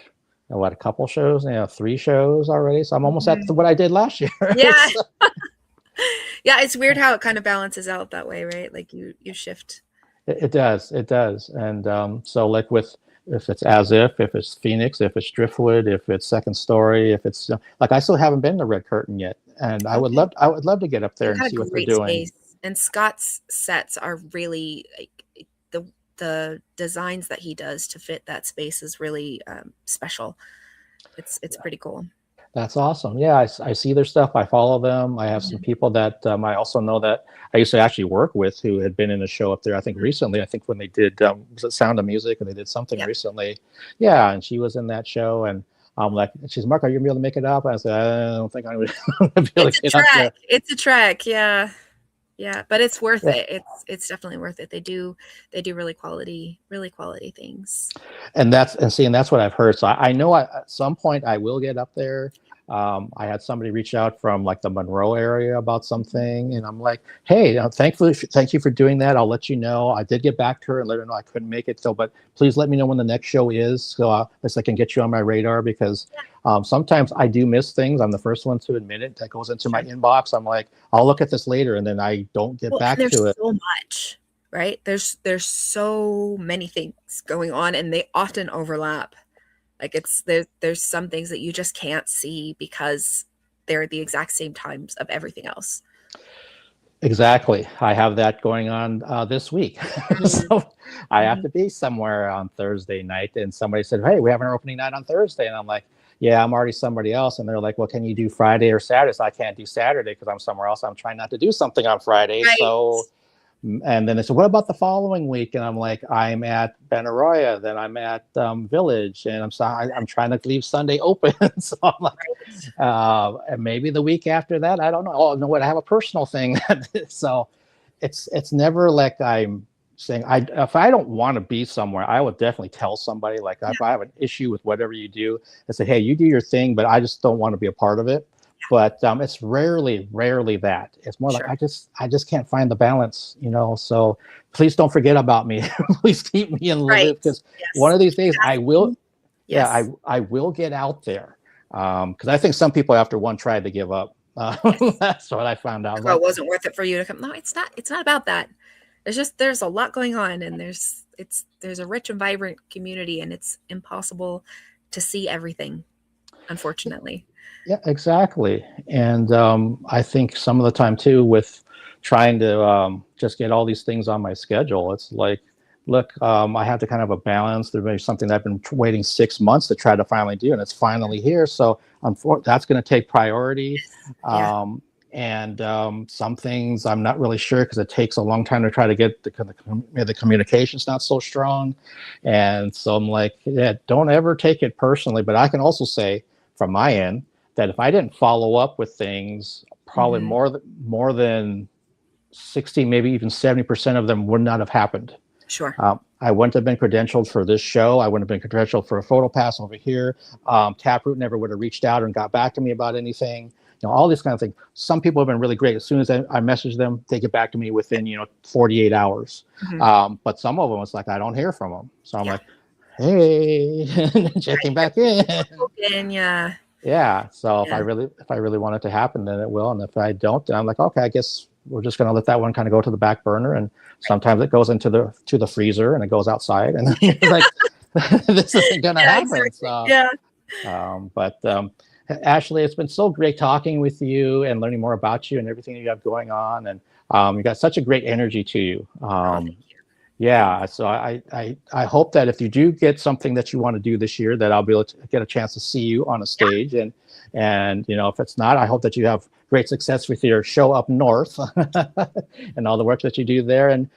a couple shows, 3 shows already. So I'm almost at what I did last year. Yeah. Yeah, it's weird how it kind of balances out that way, right? Like you shift. It does. And so if it's As If it's Phoenix, if it's Driftwood, if it's Second Story, if it's I still haven't been to Red Curtain yet, and I would love to get up there and see what they're doing. Space. And Scott's sets are really the designs that he does to fit that space is really special. It's pretty cool. That's awesome. Yeah, I see their stuff. I follow them. I have some people that I also know that I used to actually work with who had been in a show up there. I think recently. I think when they did was it Sound of Music, and they did something recently. Yeah, and she was in that show, and I'm like, she's Mark, are you gonna be able to make it up? And I said, I don't think I'm gonna be able to get up there. It's a trek. Yeah, but it's worth it. It's definitely worth it. They do really quality things. And that's what I've heard. So I know at some point I will get up there. I had somebody reach out from the Monroe area about something, and I'm like, hey, thank you for doing that. I'll let you know. I did get back to her and let her know I couldn't make it. So, but please let me know when the next show is, so at least I can get you on my radar, because sometimes I do miss things. I'm the first one to admit it. That goes into my inbox. I'm like, I'll look at this later, and then I don't get back to it. There's so much, right? There's so many things going on, and they often overlap. Like there's some things that you just can't see because they're the exact same times of everything else. Exactly. I have that going on this week. So I have to be somewhere on Thursday night, and somebody said, hey, we have our opening night on Thursday. And I'm like, yeah, I'm already somebody else. And they're like, well, can you do Friday or Saturday? So I can't do Saturday because I'm somewhere else. I'm trying not to do something on Friday. Right. So, and then they said, what about the following week? And I'm like, I'm at Ben Arroyo, then I'm at Village, and I'm trying to leave Sunday open. So I'm like, and maybe the week after that, I don't know. Oh, no, what? I have a personal thing. So it's never like I'm saying, if I don't want to be somewhere, I would definitely tell somebody, like, if I have an issue with whatever you do, I say, hey, you do your thing, but I just don't want to be a part of it. But it's rarely that. It's more like I just can't find the balance, you know. So please don't forget about me. Please keep me in the loop, because one of these days I will. Yeah, I will get out there, because I think some people after one tried to give up. That's what I found out. It wasn't worth it for you to come. No, it's not. It's not about that. There's a lot going on, and there's a rich and vibrant community, and it's impossible to see everything, unfortunately. Yeah, exactly. And I think some of the time too, with trying to just get all these things on my schedule, it's like, look, I have to kind of a balance. There may be something that I've been waiting 6 months to try to finally do, and it's finally here. So that's going to take priority. And some things I'm not really sure, because it takes a long time to try to get the communication's not so strong. And so I'm like, yeah, don't ever take it personally. But I can also say from my end that if I didn't follow up with things, probably more than 60, maybe even 70% of them would not have happened. Sure. I wouldn't have been credentialed for this show. I wouldn't have been credentialed for a photo pass over here. Taproot never would have reached out and got back to me about anything. You know, all these kind of things. Some people have been really great. As soon as I message them, they get back to me within 48 hours. But some of them, it's like I don't hear from them. So I'm like, hey, checking back in. Yeah. So if I really want it to happen, then it will. And if I don't, then I'm like, okay, I guess we're just going to let that one kind of go to the back burner. And sometimes it goes into the freezer and it goes outside, and you're like, this isn't going to happen. So, but Ashley, it's been so great talking with you and learning more about you and everything you have going on. And you got such a great energy to you. Thank you. Yeah, so I hope that if you do get something that you want to do this year, that I'll be able to get a chance to see you on a stage. And if it's not, I hope that you have great success with your show up north and all the work that you do there. And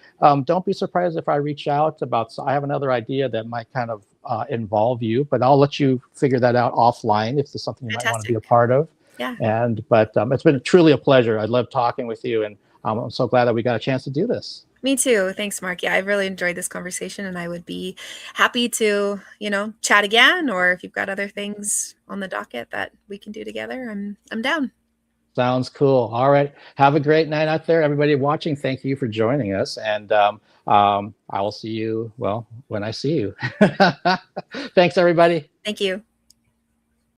don't be surprised if I reach out I have another idea that might kind of involve you, but I'll let you figure that out offline if there's something you might want to be a part of. Yeah. But it's been truly a pleasure. I love talking with you, and I'm so glad that we got a chance to do this. Me too. Thanks, Mark. Yeah, I really enjoyed this conversation, and I would be happy to, chat again, or if you've got other things on the docket that we can do together, I'm down. Sounds cool. All right. Have a great night out there. Everybody watching, thank you for joining us. And I will see you, when I see you. Thanks, everybody. Thank you.